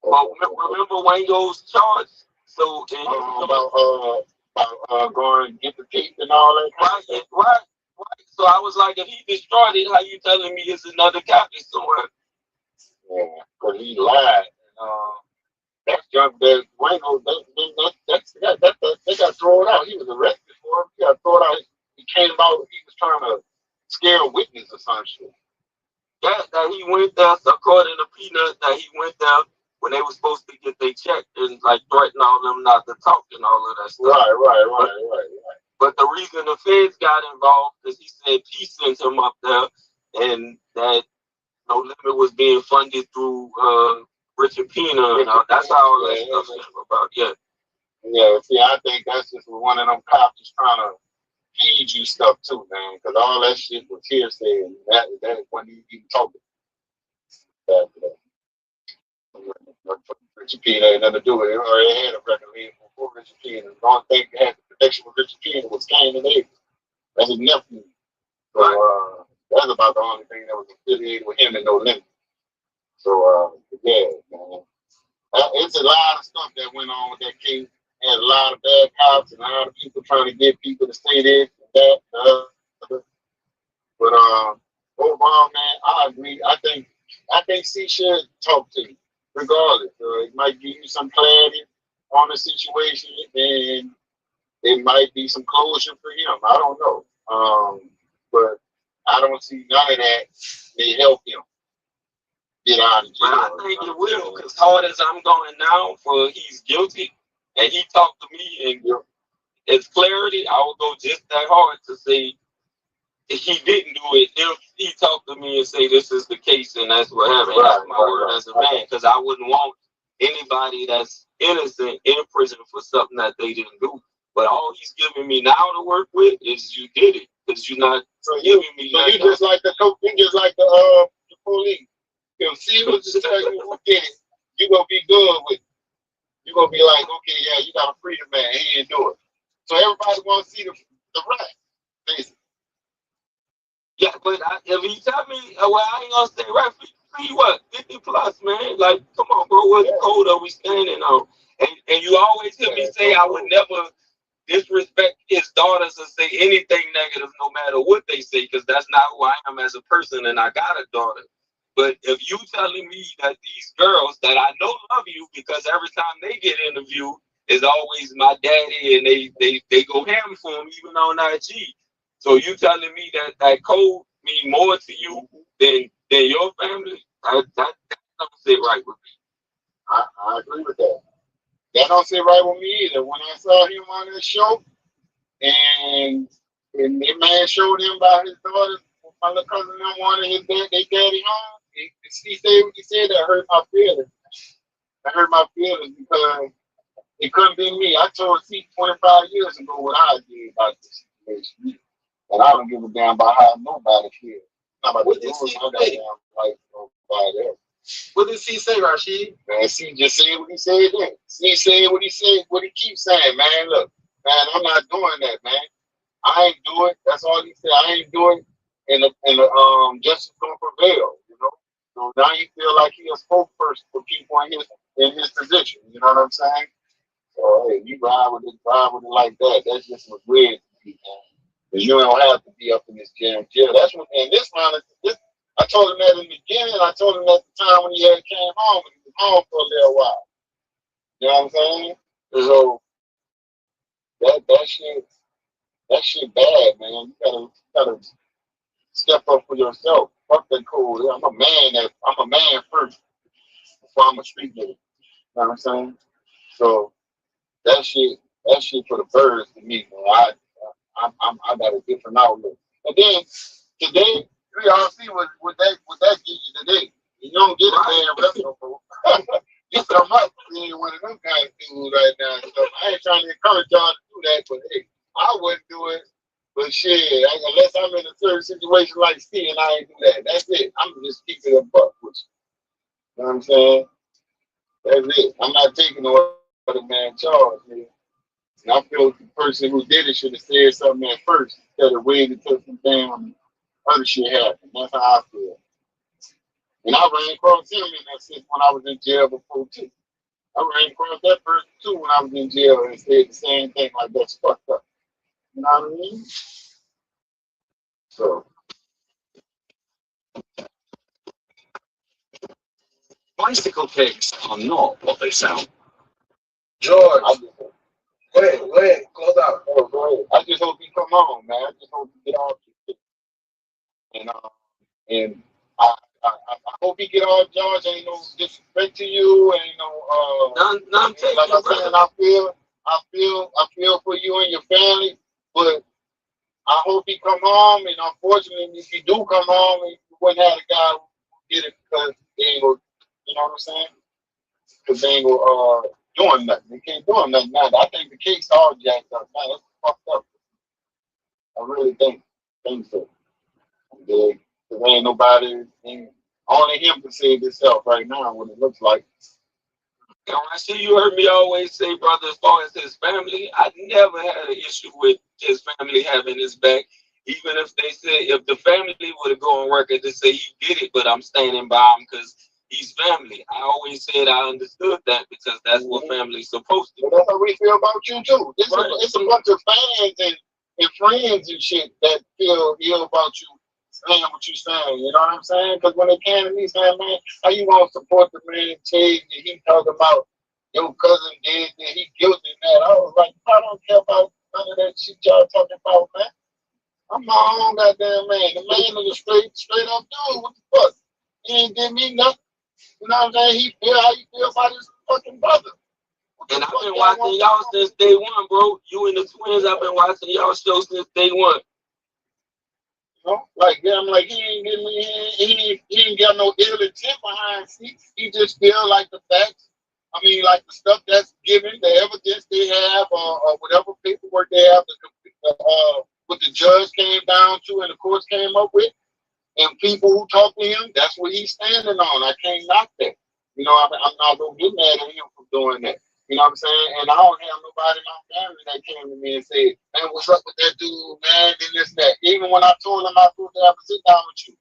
Well, remember Wango's charge? So about going and get the tape and all that. Right. So I was like, if he destroyed it, how you telling me it's another copy somewhere? Yeah, because he lied. That's junk that Wango, they got thrown out. He was arrested for it. He got thrown out. He came out, he was trying to scare a witness or some shit. That he went there, according to Peanut, that he went there when they were supposed to get their check and like threaten all them not to talk and all of that stuff. Right. But the reason the feds got involved is he said P sent him up there and that No Limit was being funded through Richard Pena and all. That's how all that stuff came about. Yeah, see, I think that's just one of them cops just trying to feed you stuff too, man, because all that shit was hearsay and that wasn't even talking. Richard Pena had nothing to do with it. He already had a record label before Richard Pena. The only thing that had the connection with Richard Pena was Kane and Avery. That's his nephew. So that's about the only thing that was affiliated with him and No Limit. So yeah, man. It's a lot of stuff that went on with that case. Had a lot of bad cops and a lot of people trying to get people to say this and that. But overall, man, I agree. I think C should talk to you, regardless. It might give you some clarity on the situation, and it might be some closure for him. I don't know. But I don't see none of that may help him get out of jail. But I think it will, because hard as I'm going now for he's guilty, and he talked to me and it's clarity, I would go just that hard to say he didn't do it if he talked to me and say this is the case and that's what happened. That's my word as a man, because I wouldn't want anybody that's innocent in prison for something that they didn't do. But all he's giving me now to work with is you did it, because you're not giving me. So you just like the police. If C was just tell you who did it, you gonna be good with it. You gonna be like, okay, yeah, you got a freedom man, he didn't do it. So everybody wants to see the right, basically. Yeah, but if he tell me, well, I ain't gonna stay right for you, what, 50 plus, man? Like, come on, bro, what code are we standing on? And you always hear me say I would never disrespect his daughters or say anything negative no matter what they say, because that's not who I am as a person, and I got a daughter. But if you telling me that these girls that I know love you, because every time they get interviewed is always my daddy and they go ham for him even on IG. So you telling me that code mean more to you than your family? That don't sit right with me. I agree with that. That don't sit right with me either. When I saw him on this show and the man showed him about his daughter, my little cousin them wanted his daddy home, he said what he said, that hurt my feelings. That hurt my feelings because it couldn't be me. I told C 25 years ago what I did about this situation. And I don't give a damn about how nobody feels. What did C say? What did C say, Rashid? Man, C just said what he said then. C said what he said, what he keeps saying, man. Look, man, I'm not doing that, man. I ain't do it. That's all he said. I ain't do it. And the justice gonna prevail, you know. So now you feel like he a spokesperson for people in his position. You know what I'm saying? So hey, you ride with it like that. That's just what's weird to me, man. Because you don't have to be up in this jail. That's what, and this man, I told him that in the beginning. I told him at the time when he came home, and he was home for a little while. You know what I'm saying? So that shit bad, man. You gotta step up for yourself. Fuck that code. I'm a man first before I'm a street nigga. You know what I'm saying? So that shit for the birds to me, man. I got a different outlook. And then today, We all see what that gives you today. You don't get a damn wrestler for. You come up being one of them kind of dudes right now. So I ain't trying to encourage y'all to do that, but hey, I wouldn't do it. But shit, unless I'm in a certain situation like Steve, I ain't do that. That's it. I'm just keeping a buck with you. You know what I'm saying? That's it. I'm not taking no other man charge, man. And I feel the person who did it should have said something at first instead of waiting until some damn other shit happened. That's how I feel. And I ran across him in that sense when I was in jail before too. I ran across that person too when I was in jail and said the same thing like that's fucked up. You know what I mean? So Bicycle kicks are not what they sound. George, go ahead, close out. Oh, go ahead. I just hope he come on, man. I just hope he get off this shit. And I hope he get off, George. Ain't no disrespect to you. Ain't no none taken, like I said, I feel for you and your family, but I hope he come home. And unfortunately, if he do come home, we wouldn't have the guy who did it because they ain't gonna, you know what I'm saying? Because they ain't gonna doing nothing. They can't do nothing now. I think the case all jacked up. Man, that's fucked up. I really think so. Because ain't nobody, only him can save himself right now, what it looks like. And I see you heard me always say, brother, as far as his family, I never had an issue with his family having his back. Even if they said, if the family would have gone on record to say he did it, but I'm standing by him because he's family. I always said I understood that because that's what family's supposed to do. But that's how we feel about you too. It's a bunch of fans and friends and shit that feel ill about you saying what you saying. You know what I'm saying? Because when they came to me saying, man, how you gonna support the man Ted and he talking about your cousin did and he guilty in that? I was like, I don't care about none of that shit y'all talking about, man. I'm my own goddamn man. The man is a straight up dude. What the fuck? He ain't give me nothing. You know what I'm saying? He feel how you feel about his fucking brother. And I've been watching y'all since day one, bro. You and the twins, I've been watching y'all show since day one. You know, like I'm like he ain't give me he ain't got no ill intent behind seats. He just feel like the facts. I mean, like the stuff that's given, the evidence they have, or whatever paperwork they have, what the judge came down to and the courts came up with, and people who talk to him, that's what he's standing on. I can't knock that. You know, I'm not gonna get mad at him for doing that. You know what I'm saying? And I don't have nobody in my family that came to me and said, man, what's up with that dude, man, and this, that. Even when I told him I was supposed to have a sit down with you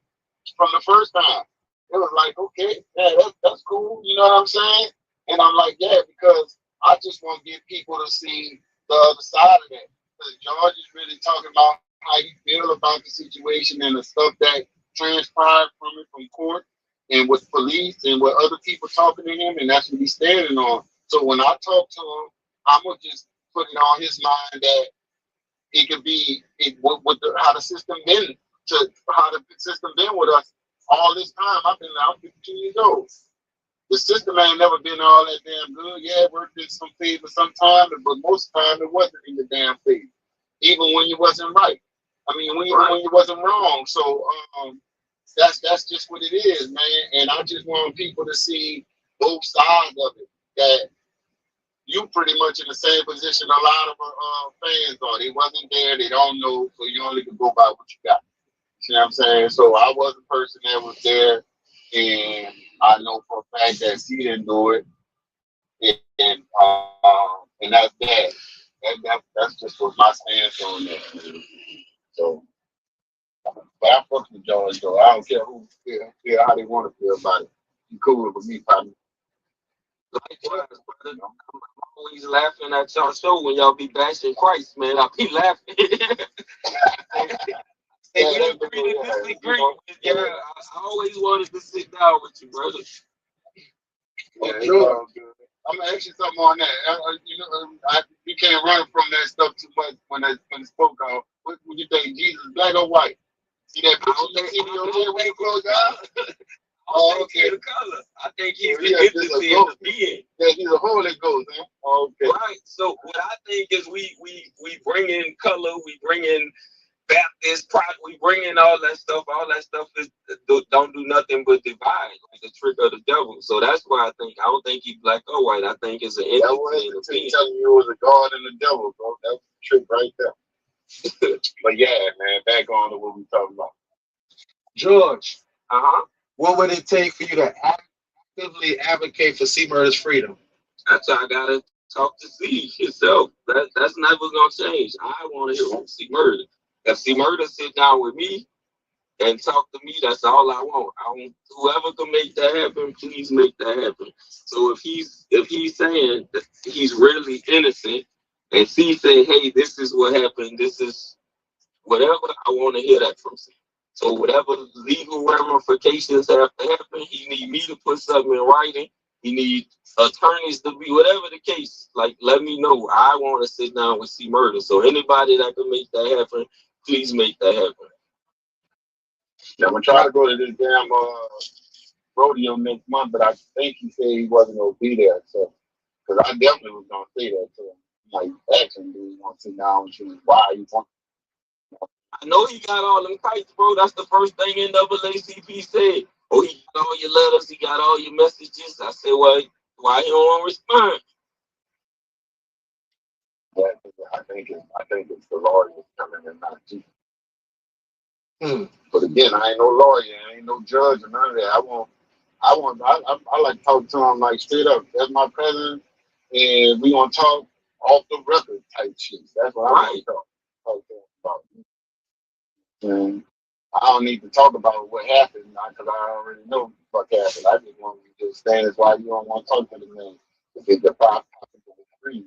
from the first time, it was like, okay, yeah, that's cool. You know what I'm saying? And I'm like, yeah, because I just want to get people to see the other side of that. Because George is really talking about how you feel about the situation and the stuff that transpired from it from court and with police and with other people talking to him, and that's what he's standing on. So when I talk to him, I'm gonna just put it on his mind that it could be how the system been with us all this time. I'm 52 years old. The system ain't never been all that damn good. Yeah, it worked in some favor sometimes, but most of the time it wasn't in the damn favor. Even when you wasn't right. I mean, when you wasn't wrong. So that's just what it is, man. And I just want people to see both sides of it. That you pretty much in the same position a lot of fans are. They wasn't there, they don't know, so you only can go by what you got. See what I'm saying? So I was the person that was there, and I know for a fact that she didn't do it, and that's that. That's just what my stance on that. So, but I fuck with George though. I don't care who feel how they want to feel about it. He cool with me, probably. Likewise, brother. I'm always laughing at y'all show when y'all be bashing Christ, man. I be laughing. And you agree to disagree. Yeah, I always wanted to sit down with you, brother. Yeah, sure. I'm gonna ask you something on that. You can't run from that stuff too much when it spoke out. What would you think? Jesus, black or white? See that picture you see over there when you close out? Oh, okay. The color. I think he's the entity of the being. Yeah, he's a Holy Ghost, man. Okay. Right. So what I think is we bring in color, we bring in Baptist, Protestant, we bring in all that stuff. All that stuff don't do nothing but divide, like the trick of the devil. So that's why I don't think he's black or white. I think it's an entity. That was telling you it was a God and the devil, bro. That was the trick right there. But yeah, man, back on to what we talking about. George, what would it take for you to actively advocate for C Murder's freedom? That's how I gotta talk to C himself. That's never gonna change. I want to hear from C Murder. If C Murder sit down with me and talk to me, that's all I want. I want whoever can make that happen, please make that happen. So if he's saying that he's really innocent, and C say, hey, this is what happened, this is whatever, I want to hear that from C. So whatever legal ramifications have to happen, he need me to put something in writing. He need attorneys to be, whatever the case, like, let me know. I want to sit down with C Murder. So anybody that can make that happen, please make that happen. Yeah, I'm gonna try to go to this damn rodeo next month, but I think he said he wasn't gonna be there. So, because I definitely was gonna say that to him. Like, actually, do you want to sit down with you? Why you want? I know he got all them kites, bro. That's the first thing NAACP said. Oh, he got all your letters, he got all your messages. I said, well, why he don't want to respond? Yeah, I think it's the lawyers coming and not you. But again, I ain't no lawyer, I ain't no judge or none of that. I like to talk to him like straight up. That's my president, and we gonna talk off the record type shit. That's what I want to talk to him about. And I don't need to talk about what happened because I already know what happened. I just want to just stand as why you don't want to talk to the man. If it's a possible free.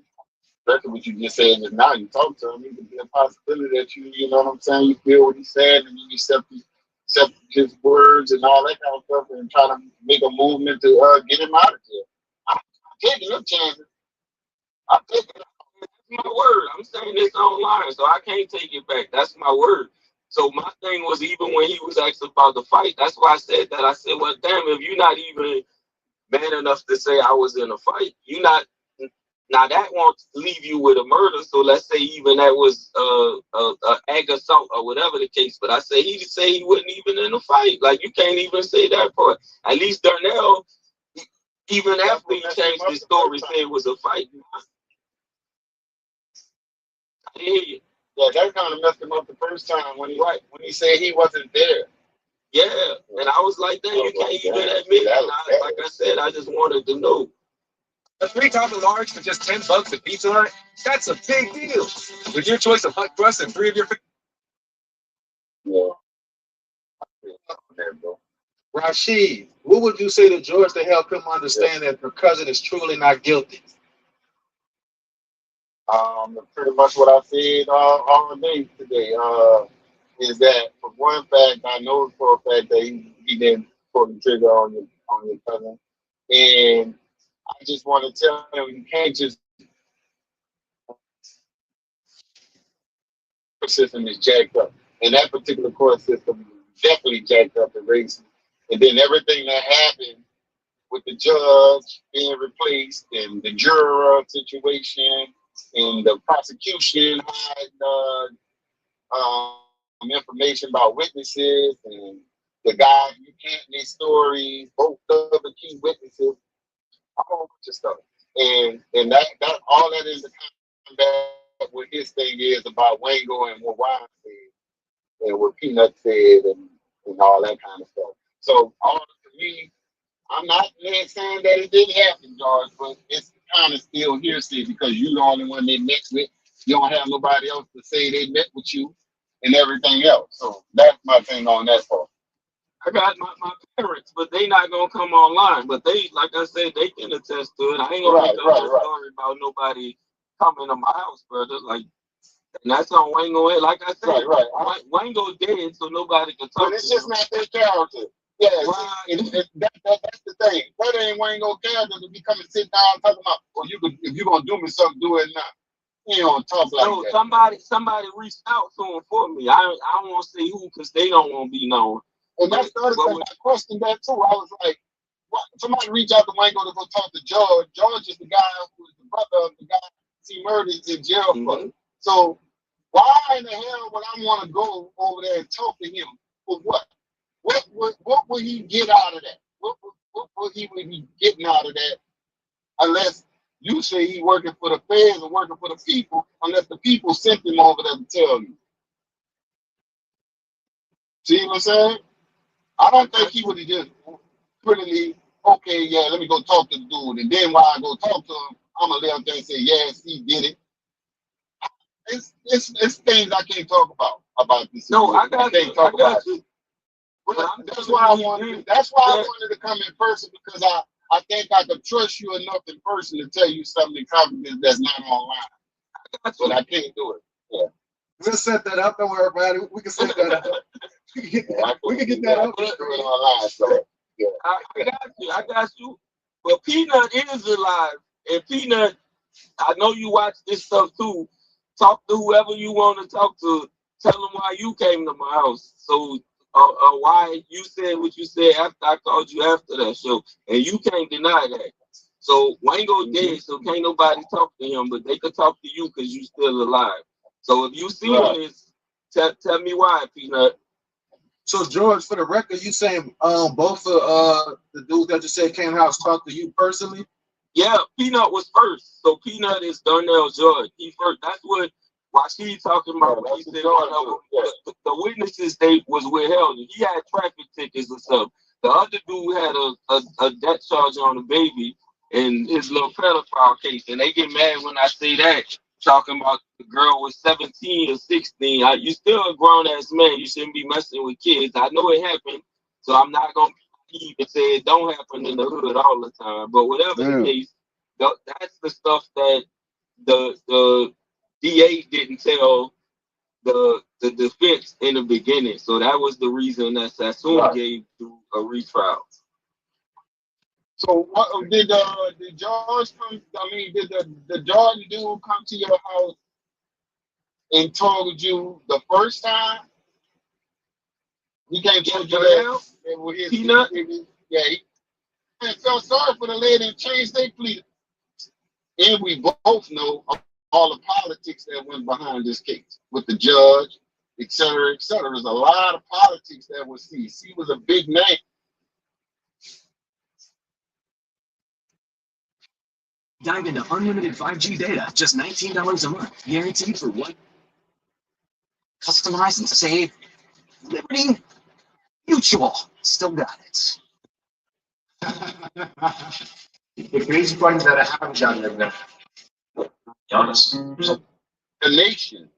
Especially what you just said just now, you talk to him, it could be a possibility that you know what I'm saying, you feel what he said and you accept his words and all that kind of stuff and try to make a movement to get him out of here. I'm taking no chances. I'm taking it. That's my word. I'm saying this online, so I can't take it back. That's my word. So my thing was, even when he was asked about the fight, that's why I said that. I said, well, damn, if you're not even man enough to say I was in a fight, you're not. Now that won't leave you with a murder. So let's say even that was ag assault or whatever the case. But I say he wasn't even in a fight. Like, you can't even say that part. At least Darnell, even after he changed his story, said it was a fight. I hear you. Yeah, that kind of messed him up the first time when he said he wasn't there. Yeah, and I was like, damn, you can't even admit it. Like I said, I just wanted to know. A 3-topping large for just $10 at Pizza Hut? That's a big deal. With your choice of hot crust and 3 of your Yeah. Rashid, what would you say to George to help him understand that her cousin is truly not guilty? Pretty much what I said all day today is that, for one fact, I know for a fact that he didn't pull the trigger on your cousin, and I just want to tell him, you can't just. The system is jacked up, and that particular court system definitely jacked up and racist. And then everything that happened with the judge being replaced, and the juror situation, and the prosecution hiding information about witnesses, and the guy recanting their stories, both of the key witnesses, a whole bunch of stuff. And that all that is the combat what his thing is about Wango and what Ryan said and what Peanut said and all that kind of stuff. So all to me, I'm not saying that it didn't happen, George, but it's kind of still hearsay because you're the only one they met with. You don't have nobody else to say they met with you and everything else. So that's my thing on that part. I got my parents, but they not gonna come online. But they, like I said, they can attest to it. I ain't gonna make a whole story about nobody coming to my house, brother. Like, and that's on Wango. Like I said, Wango dead, so nobody can talk. But it's just not their character. Yeah, that's the thing. That ain't Wango character to be coming sit down talking about, well, if you're gonna do me something, do it now. You don't talk like that. Somebody reached out to him for me. I don't want to say who because they don't want to be known. And that's the other thing. I questioned that too. I was like, what? Somebody reach out to Wango to go talk to George. George is the guy who is the brother of the guy he murdered in jail for. So Why in the hell would I want to go over there and talk to him? For what? What would he get out of that? What would he be getting out of that? Unless you say he working for the feds or working for the people, unless the people sent him over there to tell you. See what I'm saying? I don't think he would have just prettily, okay, yeah, let me go talk to the dude, and then while I go talk to him, I'm gonna let him say, yes, he did it. It's things I can't talk about this. No, I got can't you. talk I got about you. it. That's why I wanted. That's why I wanted to come in person, because I think I could trust you enough in person to tell you something in confidence that's not online. But I can't do it. Yeah. We'll set that up. Don't worry about it. We can set that up. We can get that up. Online, so, yeah. I got you. But Peanut is alive. And Peanut, I know you watch this stuff too. Talk to whoever you want to talk to. Tell them why you came to my house. So why you said what you said after I called you after that show. And you can't deny that. So Wango dead, so can't nobody talk to him, but they could talk to you because you still alive. So if you see this, tell me why, Peanut. So George, for the record, you saying both of the dudes that you said came to the house talked to you personally? Yeah, Peanut was first. So Peanut is Darnell George. He first. That's what Rashid talking about when he said the witnesses they was withheld. He had traffic tickets and stuff. The other dude had a death charge on the baby in his little pedophile case. And they get mad when I say that, talking about the girl was 17 or 16. You still a grown ass man. You shouldn't be messing with kids. I know it happened, so I'm not gonna even say it don't happen in the hood all the time. But whatever the case, that's the stuff that the DA didn't tell the defense in the beginning. So that was the reason that Sassoon gave to a retrial. So what did George come? I mean, did the Jordan dude come to your house and told you the first time? He came to you that. Peanut? Yeah. I felt sorry for the lady and changed their plea. And we both know all the politics that went behind this case with the judge, et cetera, et cetera. There's a lot of politics that was seized. He was a big name. Dive into unlimited 5G data, just $19 a month, guaranteed for what? Customize and save. Liberty Mutual. Still got it. The crazy part is that I haven't gotten it now. To be honest. The nation.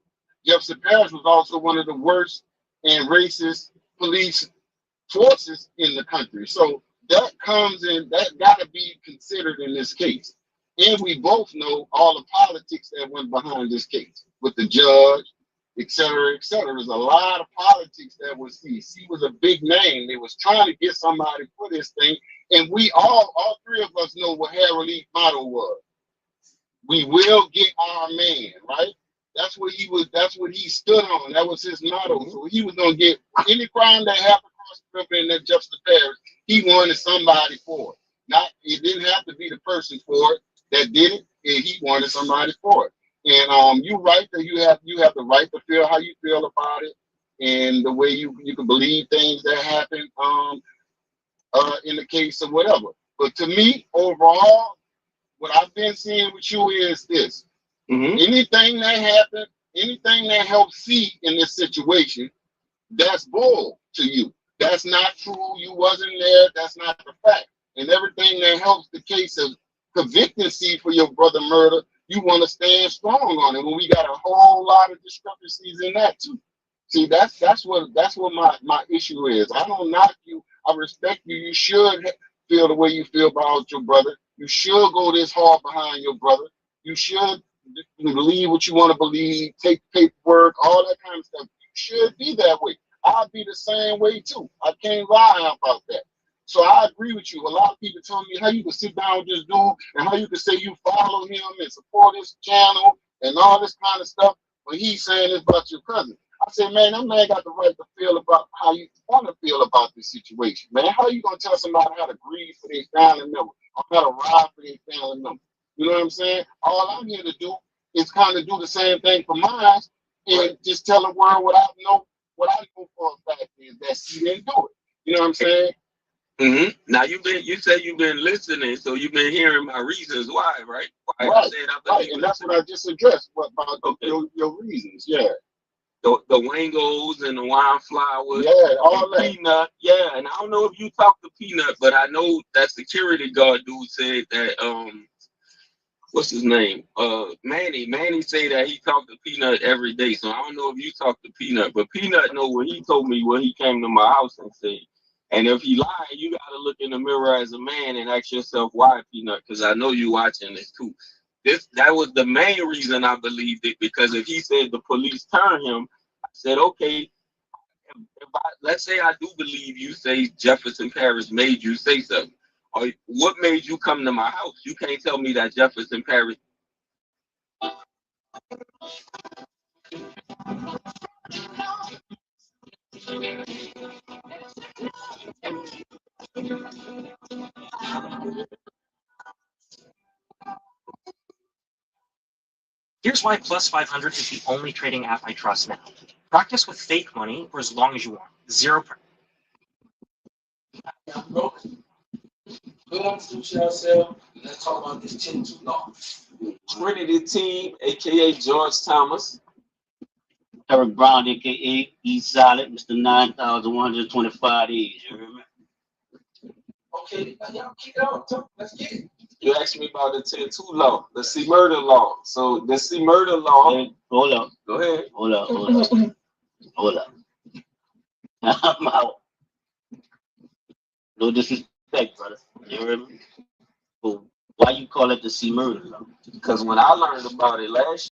Jefferson Parish was also one of the worst and racist police forces in the country. So that comes in, that got to be considered in this case. And we both know all the politics that went behind this case with the judge, et cetera, et cetera. There's a lot of politics that was seized. He was a big name. They was trying to get somebody for this thing. And we all three of us know what Harold Lee's motto was. We will get our man, right? That's what he stood on. That was his motto. So he was gonna get any crime that happened across the river in that Jefferson Parish, he wanted somebody for it. It didn't have to be the person for it that did it, and he wanted somebody for it. And you're right that you have the right to feel how you feel about it, and the way you can believe things that happen in the case of whatever. But to me, overall, what I've been seeing with you is this. Anything that happened, anything that helped see in this situation, that's bull to you. That's not true. You wasn't there. That's not the fact. And everything that helps the case of convicting C for your brother murder, you want to stand strong on it. When we got a whole lot of discrepancies in that too. See, that's what my issue is. I don't knock you. I respect you. You should feel the way you feel about your brother. You should go this hard behind your brother. You should believe what you want to believe, take paperwork, all that kind of stuff. You should be that way. I'll be the same way too. I can't lie about that. So I agree with you. A lot of people tell me how you can sit down with this dude and how you can say you follow him and support his channel and all this kind of stuff when he's saying it's about your cousin. I say, man, that man got the right to feel about how you want to feel about this situation, man. How you gonna tell somebody how to grieve for their family member or how to ride for their family member? You know what I'm saying? All I'm here to do is kind of do the same thing for mine and just tell the world what I know for a fact is that she didn't do it. You know what I'm saying? Mm-hmm. Now you said you've been listening, so you've been hearing my reasons why, right? Why I Right, said I right, believe and that's what I just addressed. What about your reasons? Yeah, the wangos and the wine flowers, yeah, all and that. Peanut, yeah. And I don't know if you talked to Peanut, but I know that security guard dude said that what's his name? Manny say that he talked to Peanut every day. So I don't know if you talked to Peanut, but Peanut know what he told me when he came to my house and said. And if he lied, you gotta look in the mirror as a man and ask yourself why, Peanut, because I know you watching this too. That was the main reason I believed it, because if he said the police turned him, I said, okay, let's say I do believe you say Jefferson Parish made you say something. Or what made you come to my house? You can't tell me that Jefferson Parish. Here's why Plus 500 is the only trading app I trust now. Practice with fake money for as long as you want. Zero. Good introduce yourself. Let's talk about this 10-2 law. Trinity Team, aka George Thomas. Eric Brown, aka E Solid, Mr. 9,125 days. You hear me? Okay, y'all kick it out. Let's get it. You asked me about the 10-2 law, the C murder law. So the C murder law. Hey, hold up. Go ahead. Hold up. Hold up. I'm out. No disrespect, brother. You hear me? But why you call it the C murder law? Because when I learned about it last